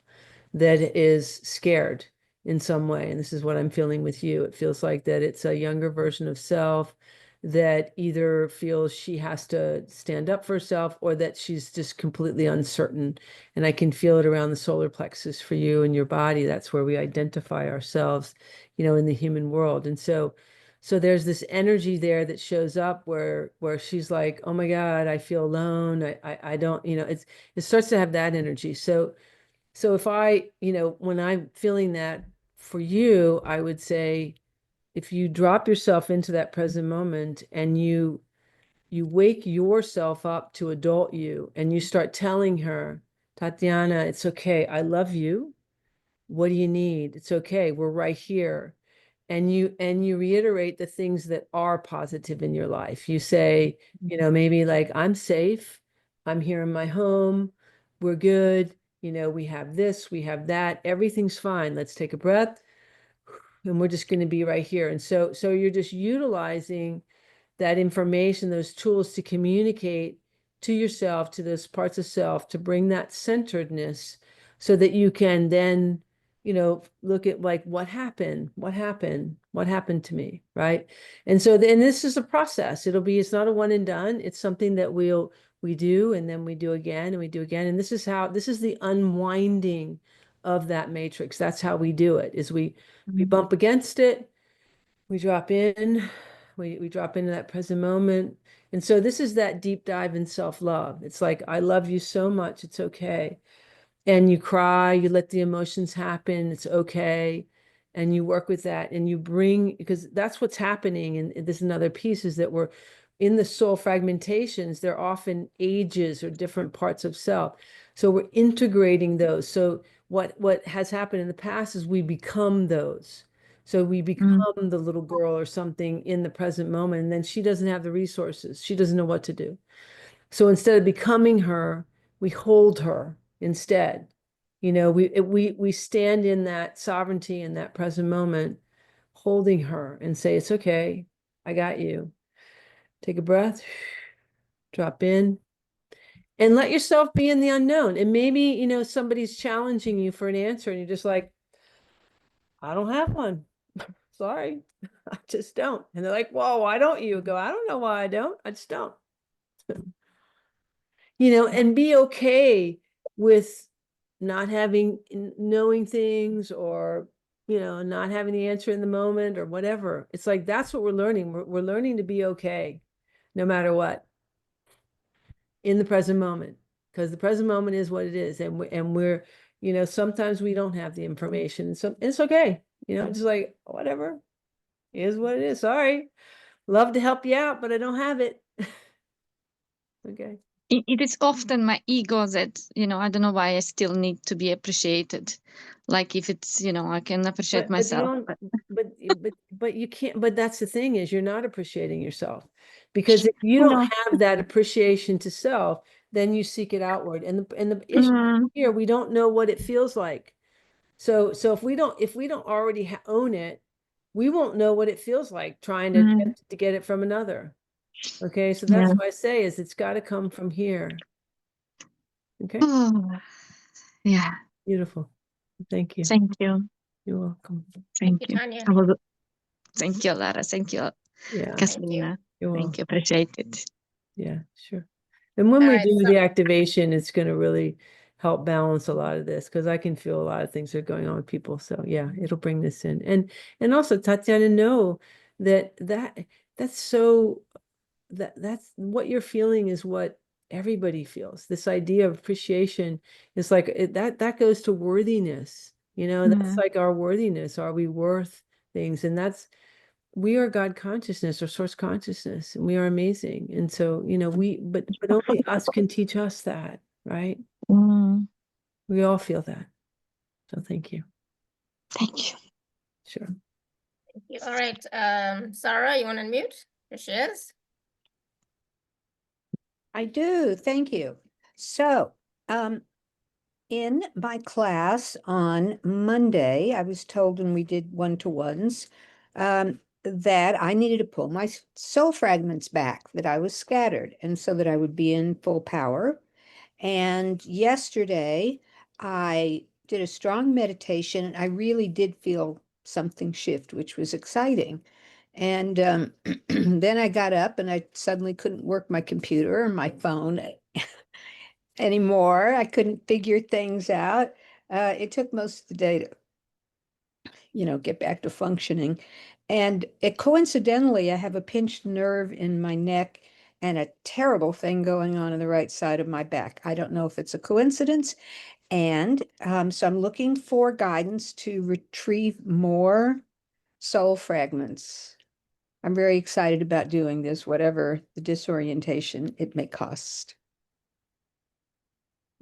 B: that is scared in some way. And this is what I'm feeling with you. It feels like that it's a younger version of self that either feels she has to stand up for herself or that she's just completely uncertain. And I can feel it around the solar plexus for you and your body. That's where we identify ourselves, in the human world. And so there's this energy there that shows up where she's like, oh my God, I feel alone. I don't, it starts to have that energy. So if I, when I'm feeling that for you, I would say, if you drop yourself into that present moment and you wake yourself up to adult you and you start telling her, Tatiana, it's okay. I love you. What do you need? It's okay. We're right here. And you reiterate the things that are positive in your life. You say, maybe like, I'm safe. I'm here in my home. We're good. We have this, we have that. Everything's fine. Let's take a breath. And we're just going to be right here. And so you're just utilizing that information, those tools to communicate to yourself, to those parts of self, to bring that centeredness so that you can then, look at like, what happened to me, right? And so then this is a process. It's not a one and done. It's something that we do, and then we do again, and we do again. And this is the unwinding of that matrix. That's how we do it, is we bump against it, we drop in, we drop into that present moment. And so this is that deep dive in self-love. It's like, I love you so much, it's okay. And you cry, you let the emotions happen, it's okay. And you work with that, and you bring, because that's what's happening. And this is another piece, is that we're in the soul fragmentations, they're often ages or different parts of self. So we're integrating those. So what has happened in the past is we become those. So we become the little girl or something in the present moment, and then she doesn't have the resources. She doesn't know what to do. So instead of becoming her, we hold her instead. We stand in that sovereignty in that present moment, holding her, and say, it's okay. I got you. Take a breath, drop in, and let yourself be in the unknown. And maybe, somebody's challenging you for an answer, and you're just like, I don't have one. Sorry, I just don't. And they're like, whoa, why don't you? Go, I don't know why I don't. I just don't. And be okay with not knowing things, or, not having the answer in the moment or whatever. It's like, that's what we're learning. We're learning to be okay, no matter what, in the present moment, because the present moment is what it is. And we're, sometimes we don't have the information. So it's okay. Just like, whatever, is what it is. Sorry. Love to help you out, but I don't have it. Okay.
C: It is often my ego that, I don't know why I still need to be appreciated. Like, if it's, I can appreciate myself.
B: But you can't, but that's the thing, is you're not appreciating yourself, because if you don't have that appreciation to self, then you seek it outward. And the issue here, we don't know what it feels like. So if we don't already own it, we won't know what it feels like trying to get it from another. Okay, so that's what I say, is it's got to come from here. Okay.
C: Oh, yeah.
B: Beautiful. Thank you.
C: Thank you.
B: You're welcome.
C: Thank you.
A: Tanya.
C: Thank you, Lara. Thank you,
B: Yeah.
C: Cathleena. Thank you. Appreciate it.
B: Yeah, sure. And when
A: All
B: we
A: right,
B: do
A: so-
B: the activation, it's going to really help balance a lot of this, because I can feel a lot of things that are going on with people. So yeah, it'll bring this in. And also, Tatiana, know that's what you're feeling is what everybody feels. This idea of appreciation is like that goes to worthiness. That's like our worthiness. Are we worth things? And we are God consciousness or source consciousness, and we are amazing. And so, but only us can teach us that, right? We all feel that. So thank you.
C: Thank you.
B: Sure.
A: Thank you. All right, Sarah, you want to unmute? There she is.
D: I do, thank you. So, in my class on Monday, I was told when we did one-to-ones, that I needed to pull my soul fragments back, that I was scattered, and so that I would be in full power. And yesterday, I did a strong meditation, and I really did feel something shift, which was exciting. And then I got up and I suddenly couldn't work my computer or my phone anymore. I couldn't figure things out. It took most of the day to, get back to functioning. And coincidentally, I have a pinched nerve in my neck and a terrible thing going on the right side of my back. I don't know if it's a coincidence. And so I'm looking for guidance to retrieve more soul fragments. I'm very excited about doing this, whatever the disorientation it may cost.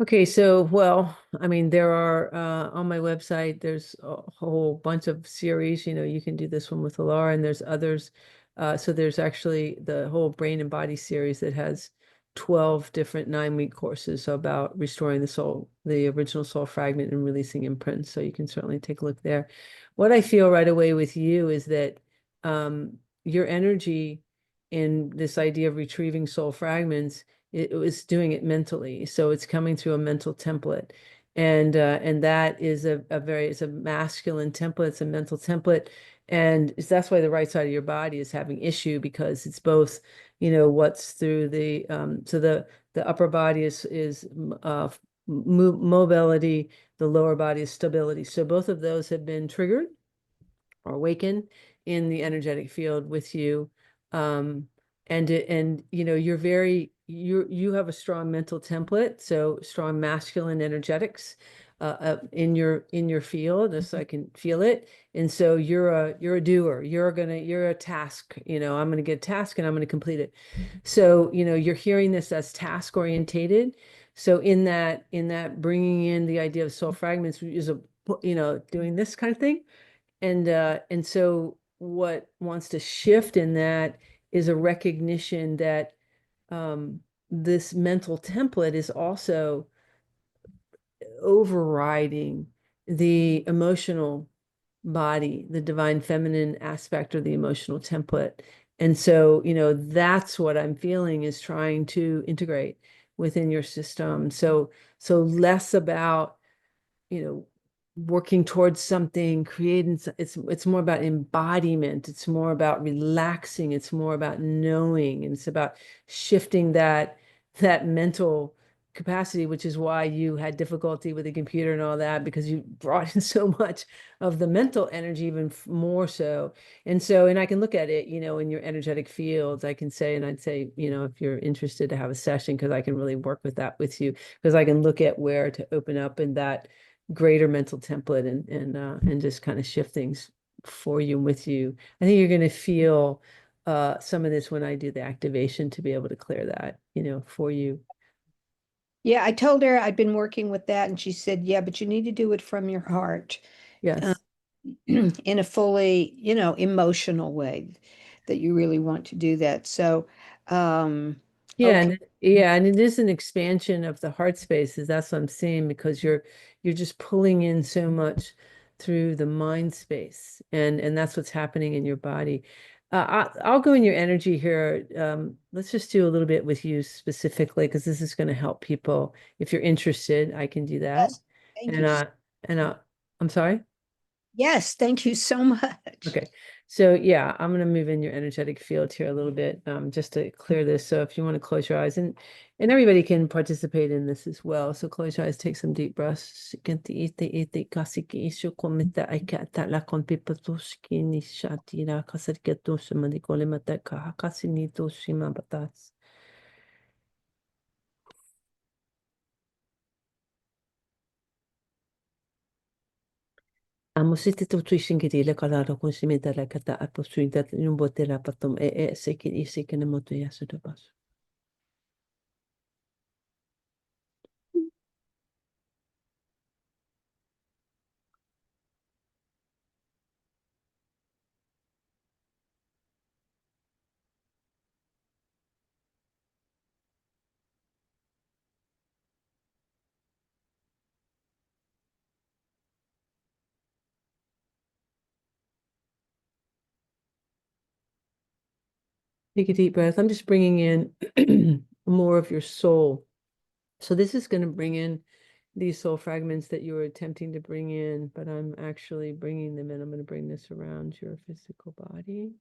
B: Okay, so, well, I mean, there are, on my website, there's a whole bunch of series, you can do this one with Alara, and there's others. So there's actually the whole brain and body series that has 12 different 9-week courses about restoring the soul, the original soul fragment, and releasing imprints. So you can certainly take a look there. What I feel right away with you is that your energy in this idea of retrieving soul fragments, it was doing it mentally. So it's coming through a mental template. And that is it's a masculine template, it's a mental template. And that's why the right side of your body is having issue, because it's both, what's through the, so the upper body is mobility, the lower body is stability. So both of those have been triggered or awakened in the energetic field with you. And you have a strong mental template, so strong masculine energetics in your field, just so I can feel it. And so you're a doer. You're a task. I'm gonna get a task and I'm gonna complete it. So you're hearing this as task orientated. So in that bringing in the idea of soul fragments is doing this kind of thing. And so what wants to shift in that is a recognition that this mental template is also overriding the emotional body, the divine feminine aspect of the emotional template. And so, that's what I'm feeling is trying to integrate within your system. So less about, working towards something, creating, it's more about embodiment, it's more about relaxing, it's more about knowing, and it's about shifting that mental capacity, which is why you had difficulty with the computer and all that, because you brought in so much of the mental energy, even more so. And I can look at it, in your energetic fields, I'd say, if you're interested to have a session, because I can really work with that with you, because I can look at where to open up in that greater mental template and just kind of shift things for you and with you. I think you're going to feel some of this when I do the activation to be able to clear that, for you.
D: Yeah, I told her I'd been working with that, and she said, yeah, but you need to do it from your heart.
B: Yes.
D: In a fully, emotional way that you really want to do that. So,
B: Yeah,
D: okay.
B: and it is an expansion of the heart spaces. That's what I'm seeing, because you're just pulling in so much through the mind space, and that's what's happening in your body. I'll go in your energy here. Let's just do a little bit with you specifically, because this is going to help people. If you're interested, I can do that.
D: Yes, thank
B: And
D: you.
B: I'm sorry.
D: Yes, thank you so much.
B: Okay, so yeah, I'm going to move in your energetic field here a little bit, just to clear this. So if you want to close your eyes, and everybody can participate in this as well. So close your eyes, take some deep breaths. Amosite to tuition que dile kalaro con simita la kata aposuita numbotela patom seki iseki na moto yasudo bas. Take a deep breath. I'm just bringing in more of your soul. So this is going to bring in these soul fragments that you were attempting to bring in, but I'm actually bringing them in. I'm going to bring this around your physical body.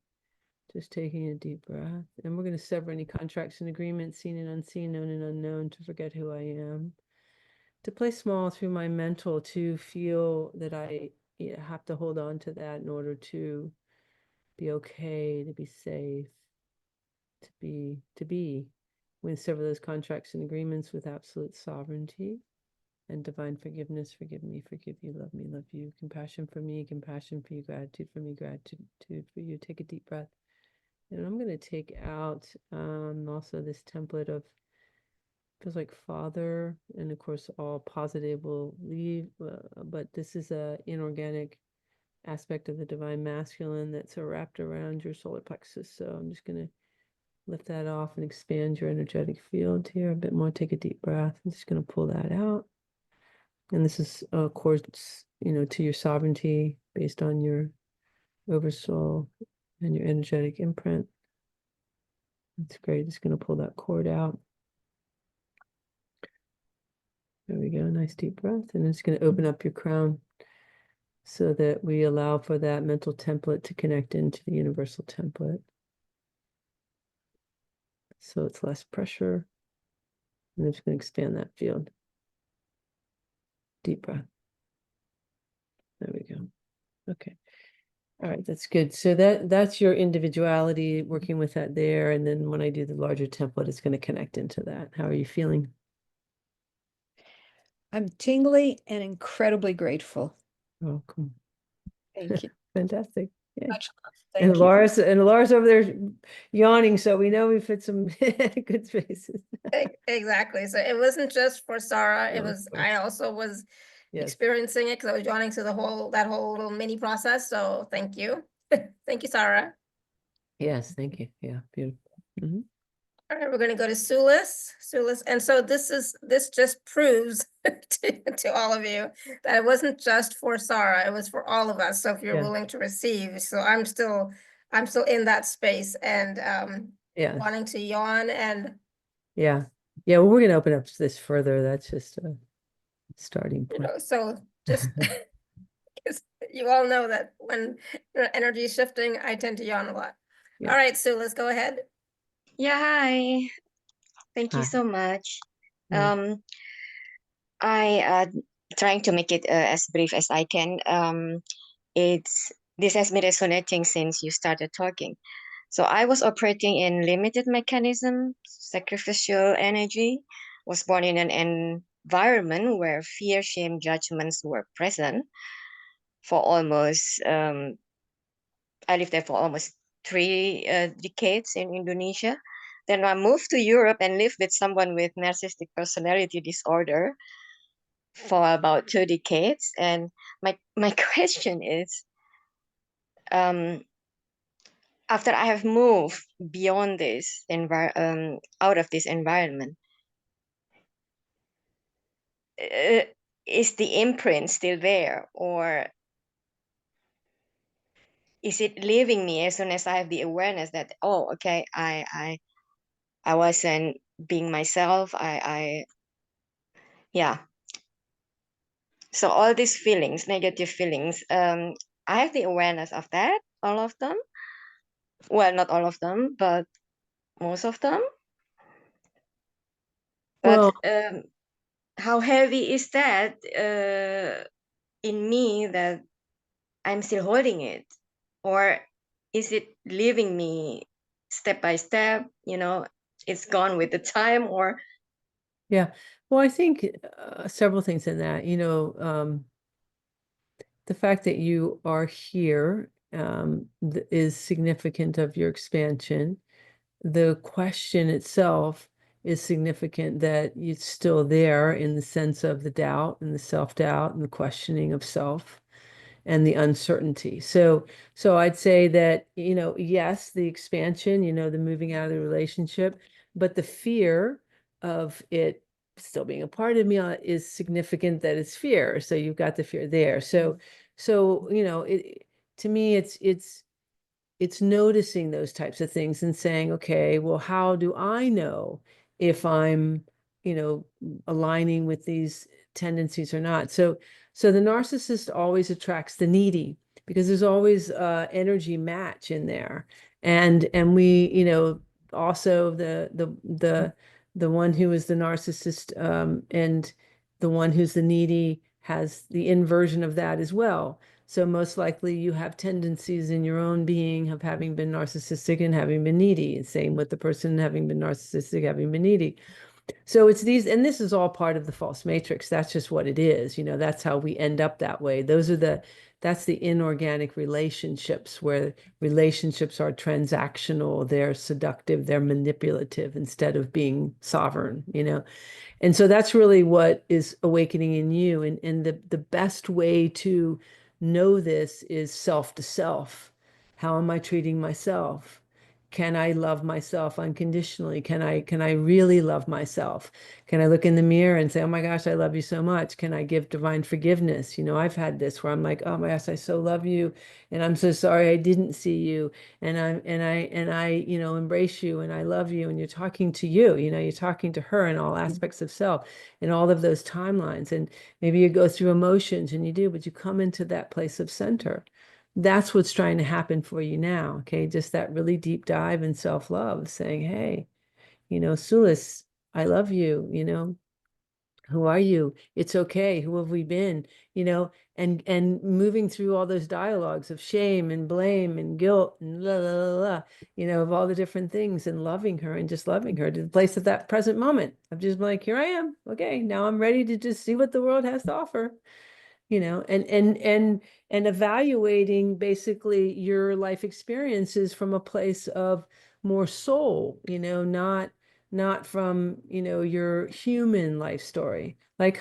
B: Just taking a deep breath. And we're going to sever any contracts and agreements, seen and unseen, known and unknown, to forget who I am. To play small through my mental, to feel that I have to hold on to that in order to be okay, to be safe, to be. We're going to sever those contracts and agreements with absolute sovereignty and divine forgiveness. Forgive me, forgive you, love me, love you. Compassion for me, compassion for you, gratitude for me, gratitude for you. Take a deep breath. And I'm going to take out also this template of, feels like father, and of course all positive will leave, but this is a inorganic aspect of the divine masculine that's wrapped around your solar plexus. So I'm just going to lift that off and expand your energetic field here a bit more. Take a deep breath. I'm just going to pull that out. And this is accords, to your sovereignty based on your oversoul and your energetic imprint. That's great. Just going to pull that cord out. There we go. Nice deep breath. And it's going to open up your crown so that we allow for that mental template to connect into the universal template. So it's less pressure. And I'm just going to expand that field. Deep breath. There we go. Okay. All right, that's good. So that's your individuality, working with that there. And then when I do the larger template, it's going to connect into that. How are you feeling?
D: I'm tingly and incredibly grateful.
B: Oh, cool.
D: Thank you.
B: Fantastic. Yeah.
D: Much love.
B: And
D: Thank you.
B: Laura's over there yawning, so we know we've hit some good spaces.
A: Exactly. So it wasn't just for Sarah. It
B: No, of
A: was,
B: course.
A: I also was
B: Yes.
A: experiencing it because I was joining to that whole little mini process. So thank you. Thank you, Sarah.
B: Yes, thank you. Yeah, beautiful. Mhm.
A: All right, we're going to go to Sulis. And so this just proves to all of you that it wasn't just for Sarah, it was for all of us. So if you're
B: Yeah.
A: willing to receive, so I'm still in that space and
B: Yeah.
A: wanting to yawn and
B: Yeah. Yeah. Well, we're going to open up this further. That's just a starting point.
A: so just because you all know that when energy is shifting, I tend to yawn a lot.
B: Yeah.
A: All right, so let's go ahead.
E: Yeah, hi. Thank you
B: Hi.
E: so much.
B: Mm.
E: I trying to make it as brief as I can. This has been resonating since you started talking. So I was operating in limited mechanism, sacrificial energy, was born in an environment where fear, shame, judgments were present for almost, I lived there for almost 3 decades in Indonesia. Then I moved to Europe and lived with someone with narcissistic personality disorder for about 2 decades. And my question is, after I have moved beyond this out of this environment, is the imprint still there, or is it leaving me as soon as I have the awareness that, oh, okay, I wasn't being myself. Yeah. So all these feelings, negative feelings, I have the awareness of that, all of them. Well, not all of them, but most of them. But
B: Well,
E: how heavy is that in me that I'm still holding it? Or is it leaving me step by step? It's gone with the time, or
B: yeah. Well, I think several things in that, the fact that you are here is significant of your expansion. The question itself is significant that it's still there in the sense of the doubt and the self-doubt and the questioning of self and the uncertainty. So I'd say that, yes, the expansion, the moving out of the relationship, but the fear of it still being a part of me is significant, that it's fear. So you've got the fear there. So, to me, it's it's noticing those types of things and saying, okay, well, how do I know if I'm, aligning with these tendencies or not? So the narcissist always attracts the needy because there's always energy match in there. And we, also the one who is the narcissist, and the one who's the needy has the inversion of that as well. So most likely you have tendencies in your own being of having been narcissistic and having been needy. Same with the person having been narcissistic, having been needy. So it's these, and this is all part of the false matrix. That's just what it is. That's how we end up that way. That's the inorganic relationships, where relationships are transactional, they're seductive, they're manipulative instead of being sovereign, And so that's really what is awakening in you. And the best way to know this is self to self. How am I treating myself? Can I love myself unconditionally? Can I really love myself? Can I look in the mirror and say, oh my gosh, I love you so much? Can I give divine forgiveness? I've had this where I'm like, oh my gosh, I so love you. And I'm so sorry I didn't see you. And I, embrace you and I love you. And you're talking to you, you're talking to her in all aspects of self, in all of those timelines. And maybe you go through emotions and you do, but you come into that place of center. That's what's trying to happen for you now. Okay. Just that really deep dive in self-love, saying, hey, Sulis, I love you, who are you? It's okay. Who have we been? And moving through all those dialogues of shame and blame and guilt and la la la la, of all the different things, and loving her and just loving her to the place of that present moment of just like, here I am. Okay, now I'm ready to just see what the world has to offer. And evaluating basically your life experiences from a place of more soul, not from, your human life story. Like,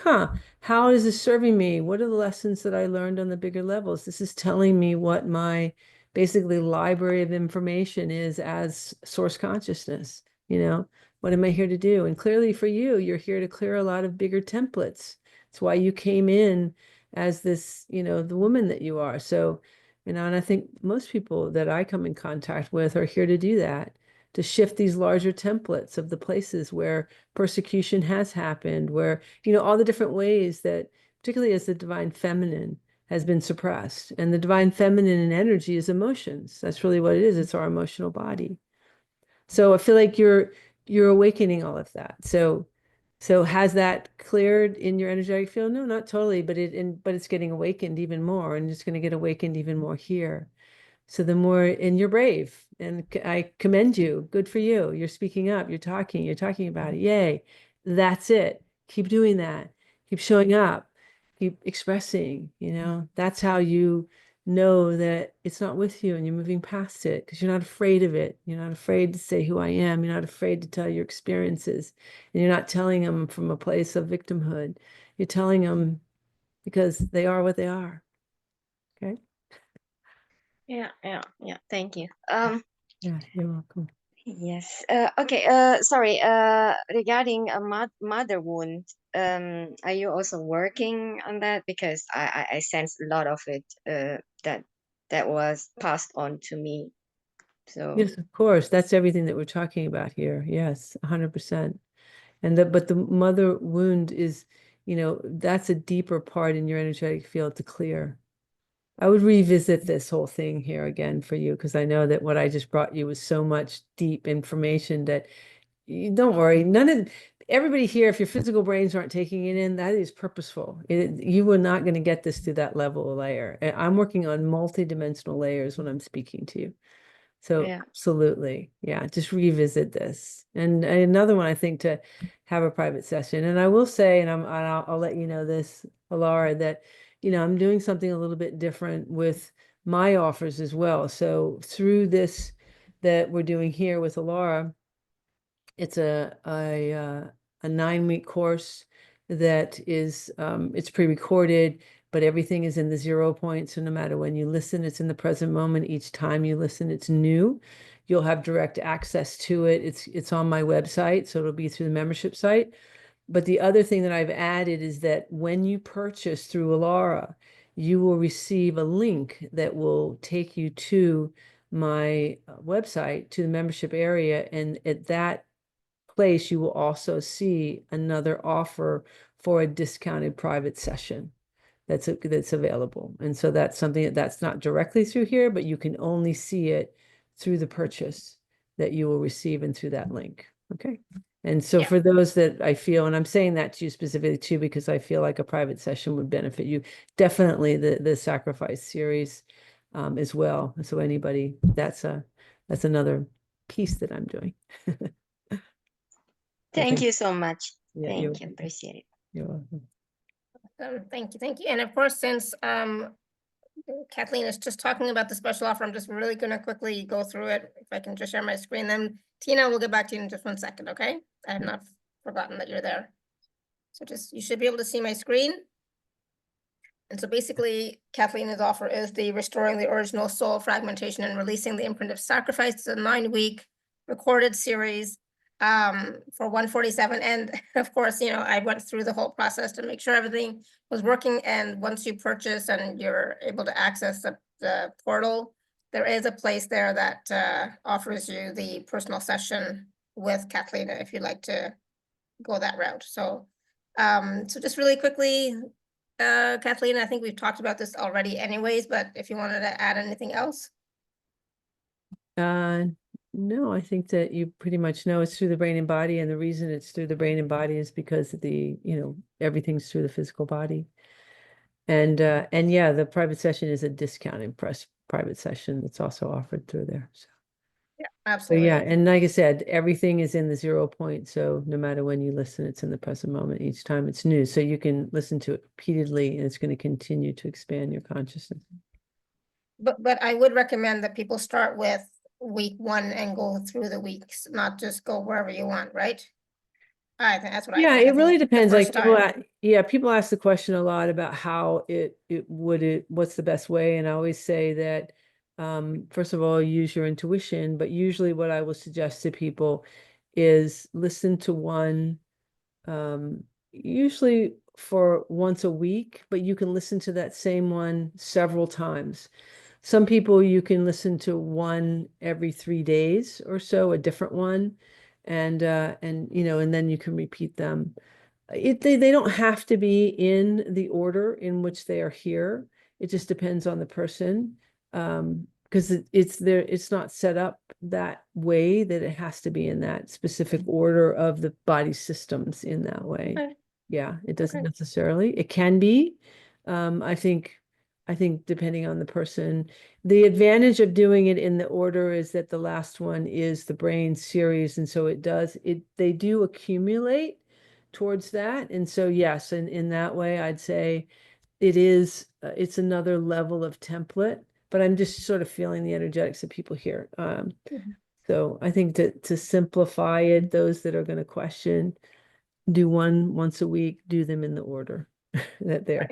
B: how is this serving me? What are the lessons that I learned on the bigger levels? This is telling me what my basically library of information is as source consciousness, what am I here to do? And clearly for you, you're here to clear a lot of bigger templates. It's why you came in as this, the woman that you are. So, and I think most people that I come in contact with are here to do that, to shift these larger templates of the places where persecution has happened, where, all the different ways that, particularly as the divine feminine has been suppressed. And the divine feminine in energy is emotions. That's really what it is. It's our emotional body. So I feel like you're awakening all of that. So has that cleared in your energetic field? No, not totally, but it's getting awakened even more, and it's going to get awakened even more here. So the more, and you're brave, and I commend you. Good for you. You're speaking up, you're talking about it. Yay. That's it. Keep doing that. Keep showing up, keep expressing, that's how you know that it's not with you and you're moving past it, because you're not afraid of it. You're not afraid to say who I am. You're not afraid to tell your experiences, and you're not telling them from a place of victimhood. You're telling them because they are what they are. Okay.
E: Yeah. Thank you.
B: Yeah, you're welcome.
E: Yes. Okay. Sorry. Regarding a mother wound, are you also working on that? Because I sense a lot of it. That was passed on to me. So
B: Yes, of course. That's everything that we're talking about here. Yes, 100%. But the mother wound is, that's a deeper part in your energetic field to clear. I would revisit this whole thing here again for you, because I know that what I just brought you was so much deep information that don't worry. Everybody here, if your physical brains aren't taking it in, that is purposeful. You were not going to get this to that level of layer. I'm working on multi-dimensional layers when I'm speaking to you. So
E: yeah.
B: absolutely. Yeah. Just revisit this. And another one, I think, to have a private session. And I will say, and I'll let you know this, Alara, that, I'm doing something a little bit different with my offers as well. So through this that we're doing here with Alara, it's a 9-week course that is, it's pre-recorded, but everything is in the 0 point. So no matter when you listen, it's in the present moment. Each time you listen, it's new. You'll have direct access to it. It's on my website, so it'll be through the membership site. But the other thing that I've added is that when you purchase through Alara, you will receive a link that will take you to my website to the membership area, and at that place you will also see another offer for a discounted private session that's available. And so that's something that's not directly through here, but you can only see it through the purchase that you will receive and through that link. Okay. And so
A: Yeah.
B: for those that I feel, and I'm saying that to you specifically too, because I feel like a private session would benefit you, definitely the sacrifice series as well. So anybody, that's another piece that I'm doing.
E: Thank you so much.
B: Yeah,
E: Thank you. Appreciate it.
B: You're welcome.
A: Thank you. And of course, since Kathleen is just talking about the special offer, I'm just really gonna quickly go through it. If I can just share my screen, then Tina, we'll get back to you in just 1 second, okay? I have not forgotten that you're there. So you should be able to see my screen. And so basically, Kathleen's offer is the Restoring the Original Soul, Fragmentation, and Releasing the Imprint of Sacrifice. It's a 9-week recorded series for $147. And of course, I went through the whole process to make sure everything was working. And once you purchase and you're able to access the portal, there is a place there that offers you the personal session with Cathleena if you'd like to go that route. So just really quickly, Cathleena, I think we've talked about this already anyways, but if you wanted to add anything else.
B: No, I think that you pretty much know it's through the brain and body, and the reason it's through the brain and body is because of everything's through the physical body. And yeah, the private session is a discounted private session that's also offered through there. So.
A: Yeah,
B: So
A: absolutely.
B: yeah, and like I said, everything is in the 0 point. So no matter when you listen, it's in the present moment. Each time it's new. So you can listen to it repeatedly, and it's going to continue to expand your consciousness.
A: But I would recommend that people start with week 1 and go through the weeks, not just go wherever you want, right? I think that's what I
B: Yeah,
A: think.
B: it really depends. Like people,
A: time.
B: people ask the question a lot about how what's the best way, and I always say that first of all, use your intuition, but usually what I will suggest to people is listen to one usually for once a week, but you can listen to that same one several times. Some people you can listen to one every 3 days or so, a different one, and then you can repeat them. They don't have to be in the order in which they are here. It just depends on the person, because it's not set up that way that it has to be in that specific order of the body systems in that way.
A: Okay.
B: Yeah, it doesn't
A: Okay.
B: necessarily. It can be. I think depending on the person, the advantage of doing it in the order is that the last one is the brain series, and so they do accumulate towards that. And so yes, in that way, I'd say it's another level of template, but I'm just sort of feeling the energetics of people here. So I think to simplify it, those that are going to question, do one once a week, do them in the order that they're.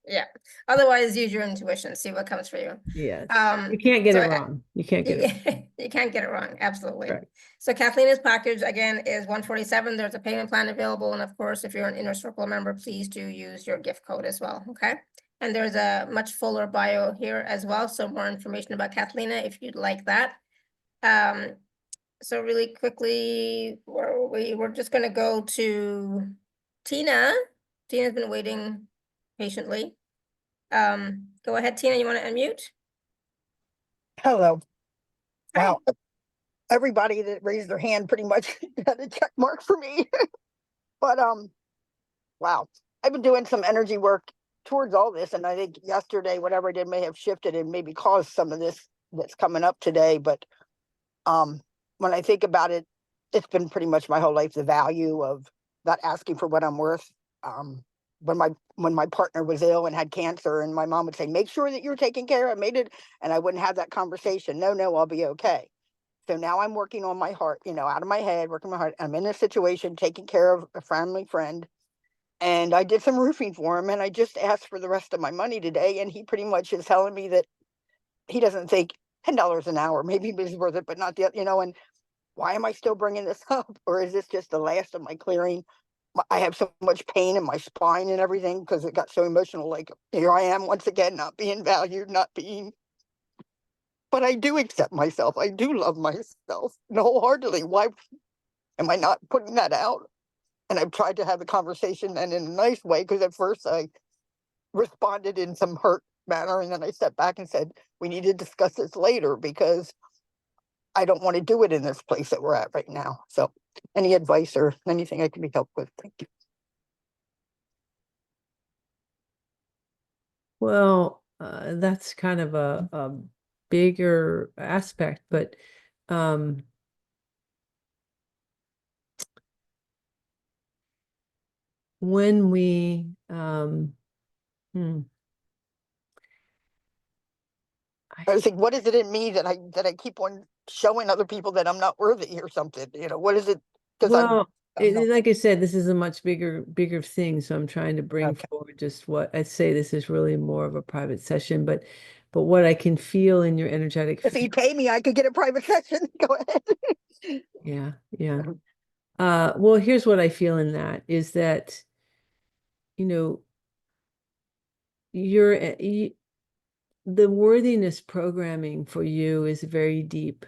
A: Yeah. Otherwise, use your intuition, see what comes for you.
B: Yes. You can't get
A: so
B: it wrong. You can't get it wrong.
A: You can't get it wrong. Absolutely.
B: Right.
A: So Kathleena's package again is $147. There's a payment plan available. And of course, if you're an Inner Circle member, please do use your gift code as well. Okay. And there's a much fuller bio here as well. So more information about Cathleena if you'd like that. So really quickly, we're just going to go to Tina. Tina's been waiting patiently. Go ahead, Tina, you want to unmute?
F: Hello.
A: Hi.
F: Wow. Everybody that raised their hand pretty much had a check mark for me. But wow. I've been doing some energy work towards all this, and I think yesterday, whatever I did may have shifted and maybe caused some of this that's coming up today. But when I think about it, it's been pretty much my whole life, the value of not asking for what I'm worth. When my partner was ill and had cancer, and my mom would say, make sure that you're taken care of, made it, and I wouldn't have that conversation. No, I'll be okay. So now I'm working on my heart, out of my head, working my heart. I'm in a situation, taking care of a family friend. And I did some roofing for him, and I just asked for the rest of my money today. And he pretty much is telling me that he doesn't think $10 an hour maybe is worth it, but not the, and why am I still bringing this up? Or is this just the last of my clearing? I have so much pain in my spine and everything because it got so emotional. Like, here I am once again, not being valued, not being but I do accept myself. I do love myself wholeheartedly. Why am I not putting that out? And I've tried to have the conversation and in a nice way, because at first I responded in some hurt manner, and then I stepped back and said, we need to discuss this later, because I don't want to do it in this place that we're at right now. So any advice or anything I can be helped with, thank you.
B: Well, that's kind of a bigger aspect, but when we
F: I was thinking, what is it in me that I keep on showing other people that I'm not worthy or something? You know, what is it? Because
B: well,
F: I'm not.
B: like I said, this is a much bigger thing. So I'm trying to bring
F: Okay.
B: forward just what I'd say. This is really more of a private session, but what I can feel in your energetic
F: If you pay me, I could get a private session. Go ahead.
B: yeah. Well, here's what I feel in that is that, you know, the worthiness programming for you is very deep.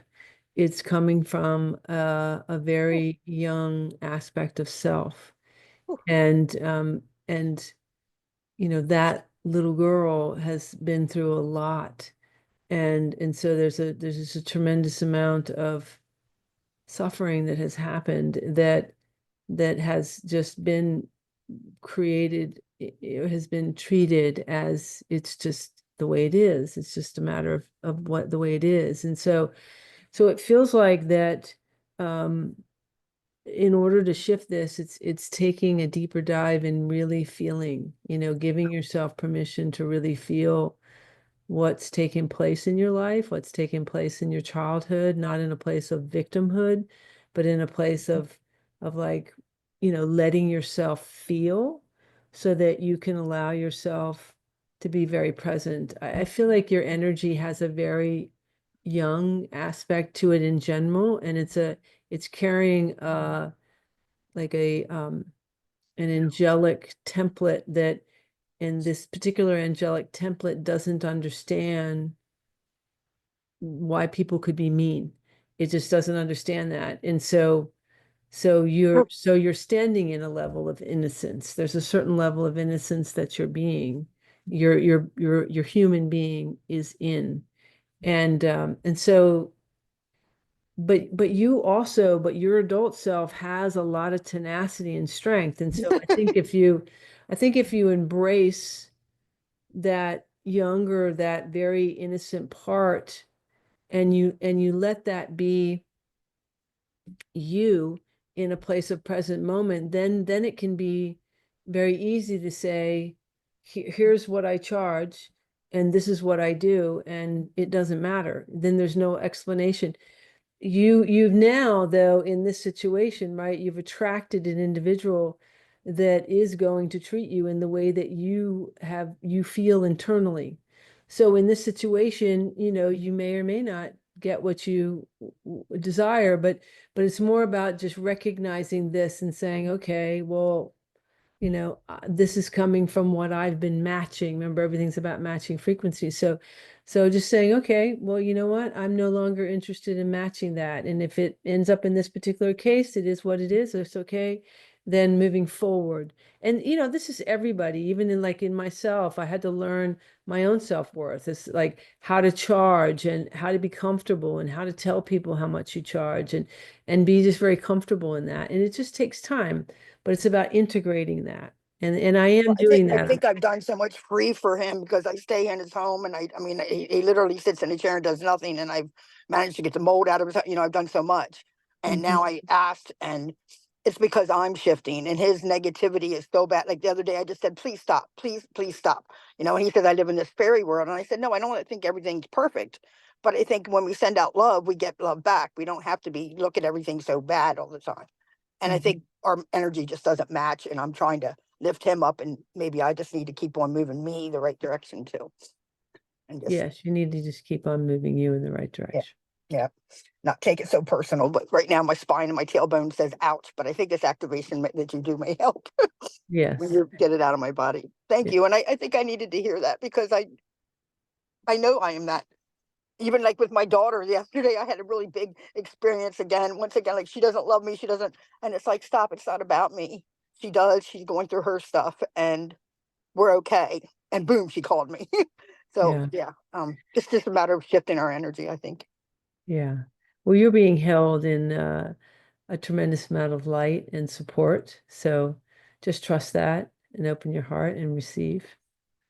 B: It's coming from a very young aspect of self. And you know, that little girl has been through a lot. And so there's just a tremendous amount of suffering that has happened that has just been created, it has been treated as it's just the way it is. It's just a matter of what the way it is. And so it feels like that in order to shift this, it's taking a deeper dive and really feeling, you know, giving yourself permission to really feel what's taking place in your life, what's taking place in your childhood, not in a place of victimhood, but in a place of like, you know, letting yourself feel so that you can allow yourself to be very present. I feel like your energy has a very young aspect to it in general, and it's carrying like an angelic template that, and this particular angelic template doesn't understand why people could be mean. It just doesn't understand that. And so you're standing in a level of innocence. There's a certain level of innocence that you're being, your human being is in. And so but your adult self has a lot of tenacity and strength. And so I think if you embrace that younger, that very innocent part, and you let that be you in a place of present moment, then it can be very easy to say, here's what I charge and this is what I do, and it doesn't matter. Then there's no explanation. You've now, though, in this situation, right, you've attracted an individual that is going to treat you in the way that you feel internally. So in this situation, you know, you may or may not get what you desire, but it's more about just recognizing this and saying, okay, well, you know, this is coming from what I've been matching. Remember, everything's about matching frequencies. So just saying, okay, well, you know what? I'm no longer interested in matching that. And if it ends up in this particular case, it is what it is. It's okay. Then moving forward. And, you know, this is everybody, even in myself, I had to learn my own self-worth. It's like how to charge and how to be comfortable and how to tell people how much you charge and be just very comfortable in that. And it just takes time, but it's about integrating that. And I am doing
F: I
B: that.
F: think I've done so much free for him, because I stay in his home, and I mean, he literally sits in a chair and does nothing, and I've managed to get the mold out of his, you know, I've done so much. And now I asked, and it's because I'm shifting, and his negativity is so bad. Like the other day, I just said, please stop, please stop. You know, and he says, I live in this fairy world. And I said, no, I don't think everything's perfect. But I think when we send out love, we get love back. We don't have to look at everything so bad all the time. And I think our energy just doesn't match, and I'm trying to lift him up, and maybe I just need to keep on moving me the right direction too. And just,
B: Yes, you need to just keep on moving you in the right direction.
F: yeah, not take it so personal. But right now my spine and my tailbone says ouch, but I think this activation that you do may help
B: Yes.
F: when you get it out of my body. Thank
B: Yeah.
F: you. And I think I needed to hear that, because I know I am that even like with my daughter yesterday, I had a really big experience again. Once again, like she doesn't love me. She doesn't, and it's like, stop. It's not about me. She does. She's going through her stuff, and we're okay. And boom, she called me. So yeah, it's just a matter of shifting our energy, I think.
B: Yeah. Well, you're being held in a tremendous amount of light and support. So just trust that and open your heart and receive.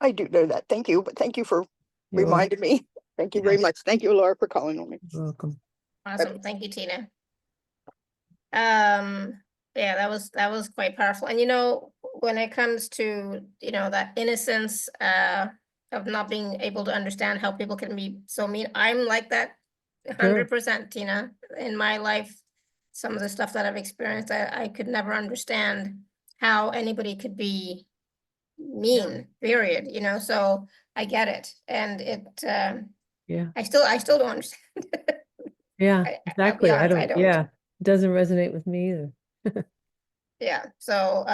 F: I do know that. Thank you. But thank you for
B: You're
F: reminding me. Thank you very much. Thank you, Laura, for calling on me.
B: welcome.
A: Awesome. Thank you, Tina. Yeah, that was quite powerful. And when it comes to, that innocence of not being able to understand how people can be so mean, I'm like that 100%, Tina. In my life, some of the stuff that I've experienced, I could never understand how anybody could be mean, period, so I get it. And I still don't understand.
B: Yeah,
A: I'll be
B: exactly. I
A: honest,
B: don't, yeah, it doesn't resonate with me either.
A: Yeah, so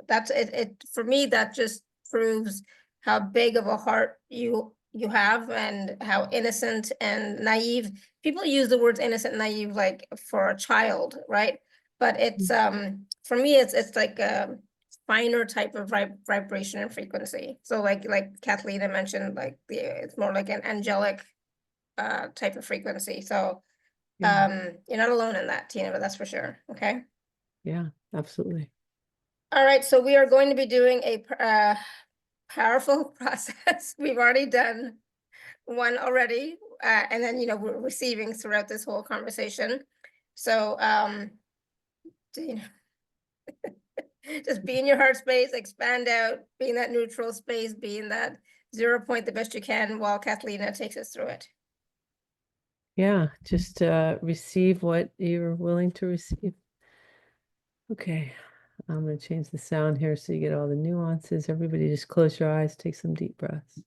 A: that's it for me. That just proves how big of a heart you have, and how innocent and naive. People use the words innocent and naive like for a child, right? But it's for me, it's like a finer type of vibration and frequency. So like Cathleena mentioned, like it's more like an angelic type of frequency. So you're not alone in that, Tina, but that's for sure. Okay.
B: Yeah, absolutely.
A: All right, so we are going to be doing a powerful process. We've already done one already, and then we're receiving throughout this whole conversation. So just be in your heart space, expand out, be in that neutral space, be in that 0 point the best you can while Cathleena takes us through it.
B: Yeah, just receive what you're willing to receive. Okay, I'm going to change the sound here so you get all the nuances. Everybody just close your eyes, take some deep breaths.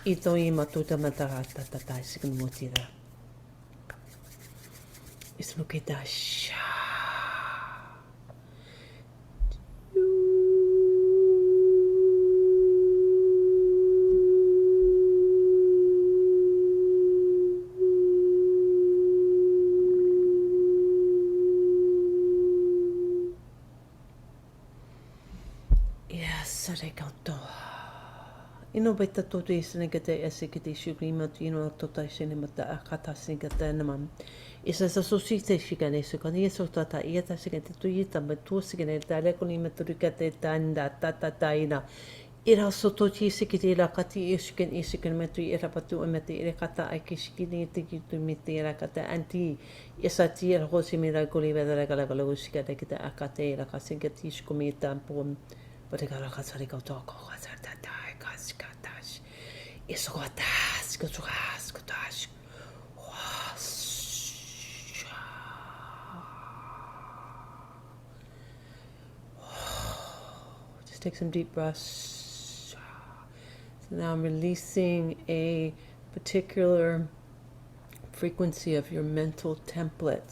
B: Ito I matuta matata tata sikumotira. Islukita sha. Yes, arigato. Ino beta toto isinigata esikiti shugrima tino tota sinimata akata singata namam. Isa sa sosite shigane sukani eso tata ieta sigate tuita matu sigane dalekoni maturikate tanda tata taina. Ira sotochi sikiti la kati isiken metu ira patu emeti ira kata aikishikini tikitu miti ira kata anti isa tia hosi mira kuli vedara kala kala usikata kita akate ira kasingati shkumita pum. Batikara kasari kautoko kasartata kaskatash. Isogatas kasugas kutash. Just take some deep breaths. So now I'm releasing a particular frequency of your mental template.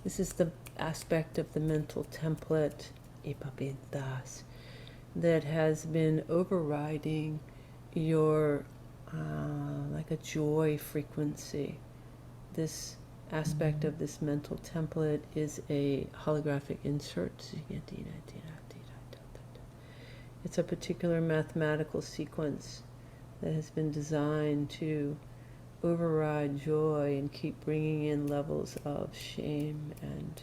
B: This is the aspect of the mental template that has been overriding your like a joy frequency. This aspect of this mental template is a holographic insert. It's a particular mathematical sequence that has been designed to override joy and keep bringing in levels of shame and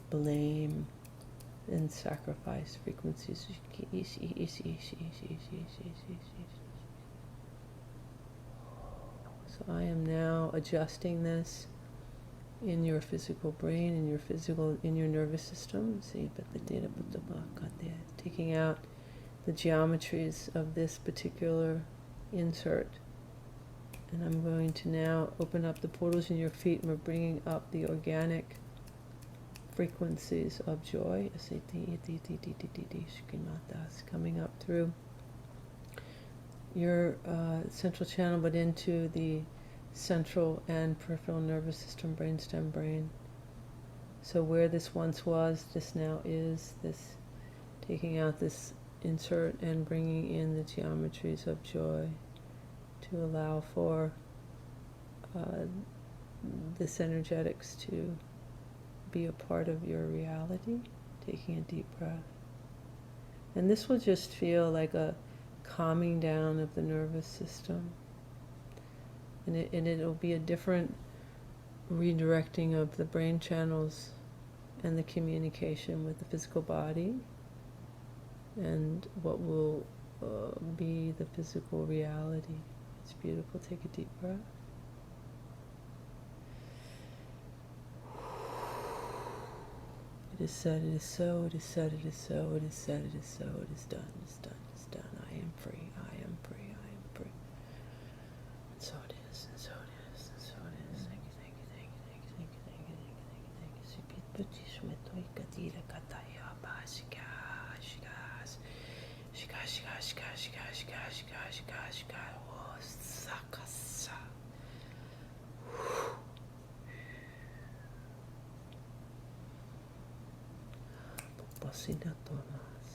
B: blame and sacrifice frequencies. So I am now adjusting this in your physical brain, in your nervous system. Taking out the geometries of this particular insert. And I'm going to now open up the portals in your feet, and we're bringing up the organic frequencies of joy, coming up through your central channel, but into the central and peripheral nervous system, brainstem, brain. So where this once was, this now is. This, taking out this insert and bringing in the geometries of joy to allow for this energetics to be a part of your reality. Taking a deep breath. And this will just feel like a calming down of the nervous system. And it'll be a different redirecting of the brain channels and the communication with the physical body and what will be the physical reality. It's beautiful. Take a deep breath. It is said, it is so, it is said, it is so, it is said, it is so, it is done, it is done, it is done. I am free, I am free, I am free. And so it is, and so it is, and so it is. Thank you, thank you, thank you, thank you, thank you, thank you, thank you, thank you, thank you. Sipit puti sumetoi katira kataya ba shika shikas shika shika shika shika shika shika shika shika oh sakasa. Posina Thomas.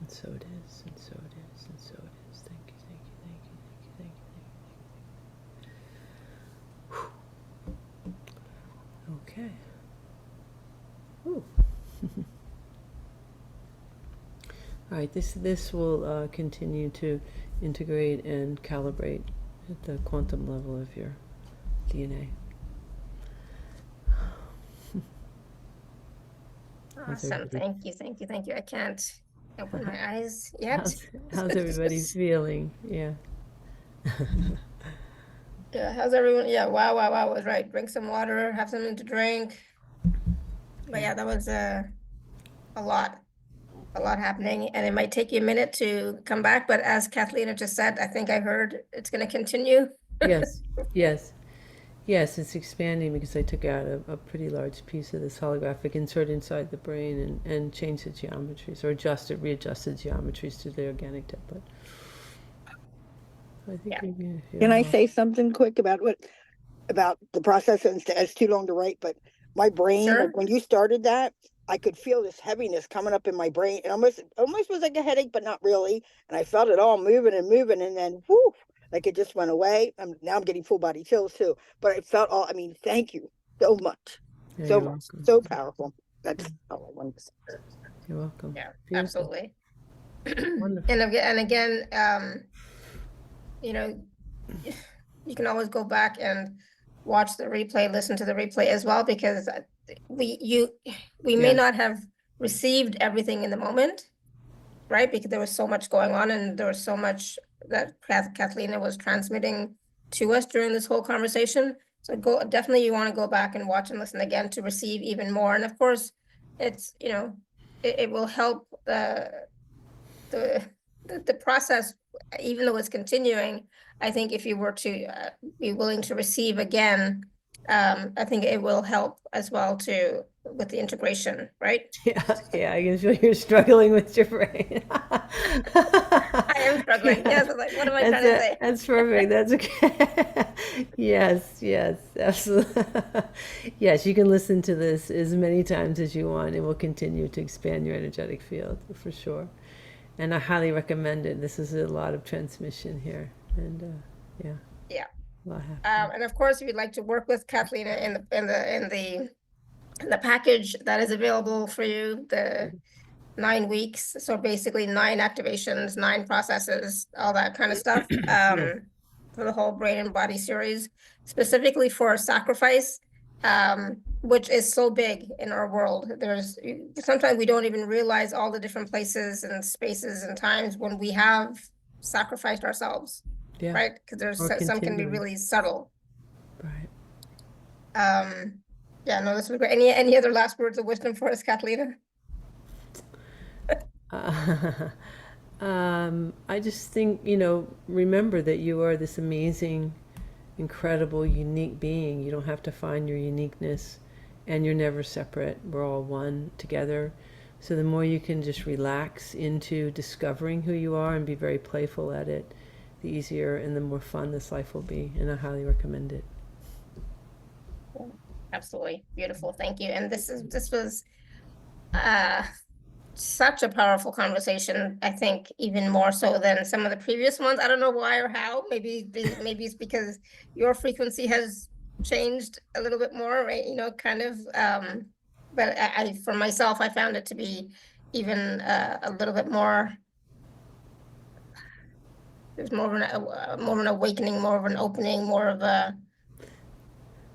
B: And so it is, and so it is, and so it is. Thank you, thank you, thank you, thank you, thank you, thank you, thank you. Okay. Whew. All right, this will continue to integrate and calibrate at the quantum level of your DNA.
A: Awesome. Thank you. Thank you. Thank you. I can't open my eyes yet.
B: How's everybody feeling? Yeah.
A: Yeah. How's everyone? Yeah. Wow. Wow. Wow. Was right. Drink some water, have something to drink. But yeah, that was a lot happening, and it might take you a minute to come back. But as Cathleena just said, I think I heard it's going to continue.
B: Yes. Yes. Yes, it's expanding because I took out a pretty large piece of this holographic insert inside the brain and changed the geometries, or readjusted geometries to the organic template. I think
A: Yeah.
B: you're gonna feel
F: Can I
B: well.
F: say something quick about the process? And it's too long to write, but my brain,
A: Sure.
F: like when you started that, I could feel this heaviness coming up in my brain. It almost was like a headache, but not really. And I felt it all moving, and then whoo, like it just went away. Now I'm getting full body chills too. But it felt all. I mean, thank you so much,
B: Yeah,
F: so
B: you're
F: much,
B: welcome.
F: so powerful. That's all I wanted to say.
B: You're welcome.
A: Yeah,
B: Beautiful.
A: absolutely.
B: Wonderful.
A: And again, you know, you can always go back and watch the replay, listen to the replay as well, because we may
B: Yes.
A: not have received everything in the moment, right? Because there was so much going on, and there was so much that Cathleena was transmitting to us during this whole conversation. So definitely you want to go back and watch and listen again to receive even more. And of course, it's, it will help the process, even though it's continuing. I think if you were to be willing to receive again, I think it will help as well too with the integration, right?
B: Yeah, yeah, I can feel you're struggling with your brain.
A: I am struggling.
B: Yeah.
A: Yes, I was like, what am I trying to say?
B: That's perfect. That's okay. Yes, yes, absolutely. Yes, you can listen to this as many times as you want. It will continue to expand your energetic field for sure. And I highly recommend it. This is a lot of transmission here, and yeah,
A: Yeah.
B: a lot happening.
A: And of course, if you'd like to work with Cathleena in the package that is available for you, the 9 weeks. So basically 9 activations, 9 processes, all that kind of stuff. For the whole brain and body series, specifically for sacrifice, which is so big in our world. Sometimes we don't even realize all the different places and spaces and times when we have sacrificed ourselves,
B: Yeah,
A: right? Because
B: or
A: some can be
B: continuing.
A: really subtle.
B: Right.
A: Yeah, no, this was great. Any other last words of wisdom for us, Cathleena?
B: I just think, remember that you are this amazing, incredible, unique being. You don't have to find your uniqueness, and you're never separate. We're all one together. So the more you can just relax into discovering who you are and be very playful at it, the easier and the more fun this life will be. And I highly recommend it.
A: Absolutely beautiful. Thank you. And this was such a powerful conversation. I think even more so than some of the previous ones. I don't know why or how. Maybe it's because your frequency has changed a little bit more, right? Kind of. But I for myself, I found it to be even a little bit more. There's more of an awakening, more of an opening, more of a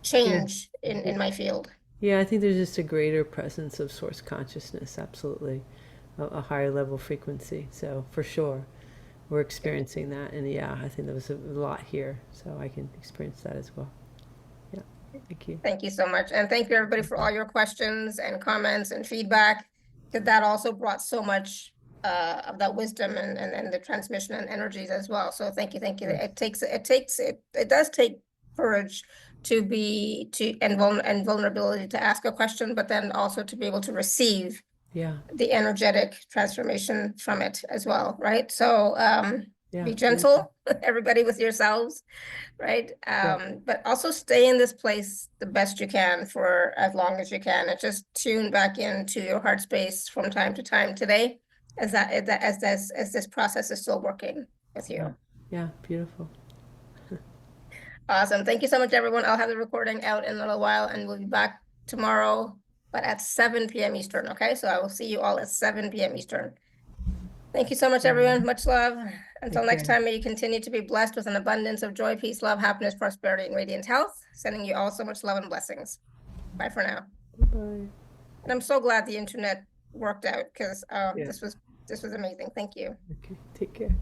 A: change in my field.
B: Yeah, I think there's just a greater presence of source consciousness, absolutely. A higher level frequency. So for sure, we're experiencing that. And yeah, I think there was a lot here. So I can experience that as well. Yeah, thank you.
A: Thank you so much. And thank you everybody for all your questions and comments and feedback, because that also brought so much of that wisdom and the transmission and energies as well. So thank you.
B: Yes.
A: It does take courage and vulnerability to ask a question, but then also to be able to receive
B: Yeah,
A: the energetic transformation from it as well, right? So
B: yeah.
A: be gentle, everybody, with yourselves, right? But also stay in this place the best you can for as long as you can, and just tune back into your heart space from time to time today, as this process is still working with you.
B: Yeah, beautiful.
A: Awesome. Thank you so much, everyone. I'll have the recording out in a little while, and we'll be back tomorrow, but at 7 p.m. Eastern. Okay, so I will see you all at 7 p.m. Eastern. Thank you so much, everyone. Much love. Until next time, may you continue to be blessed with an abundance of joy, peace, love, happiness, prosperity, and radiant health. Sending you all so much love and blessings. Bye for now.
B: Bye.
A: And I'm so glad the internet worked out, because
B: Yeah.
A: this was amazing. Thank you.
B: Okay, take care.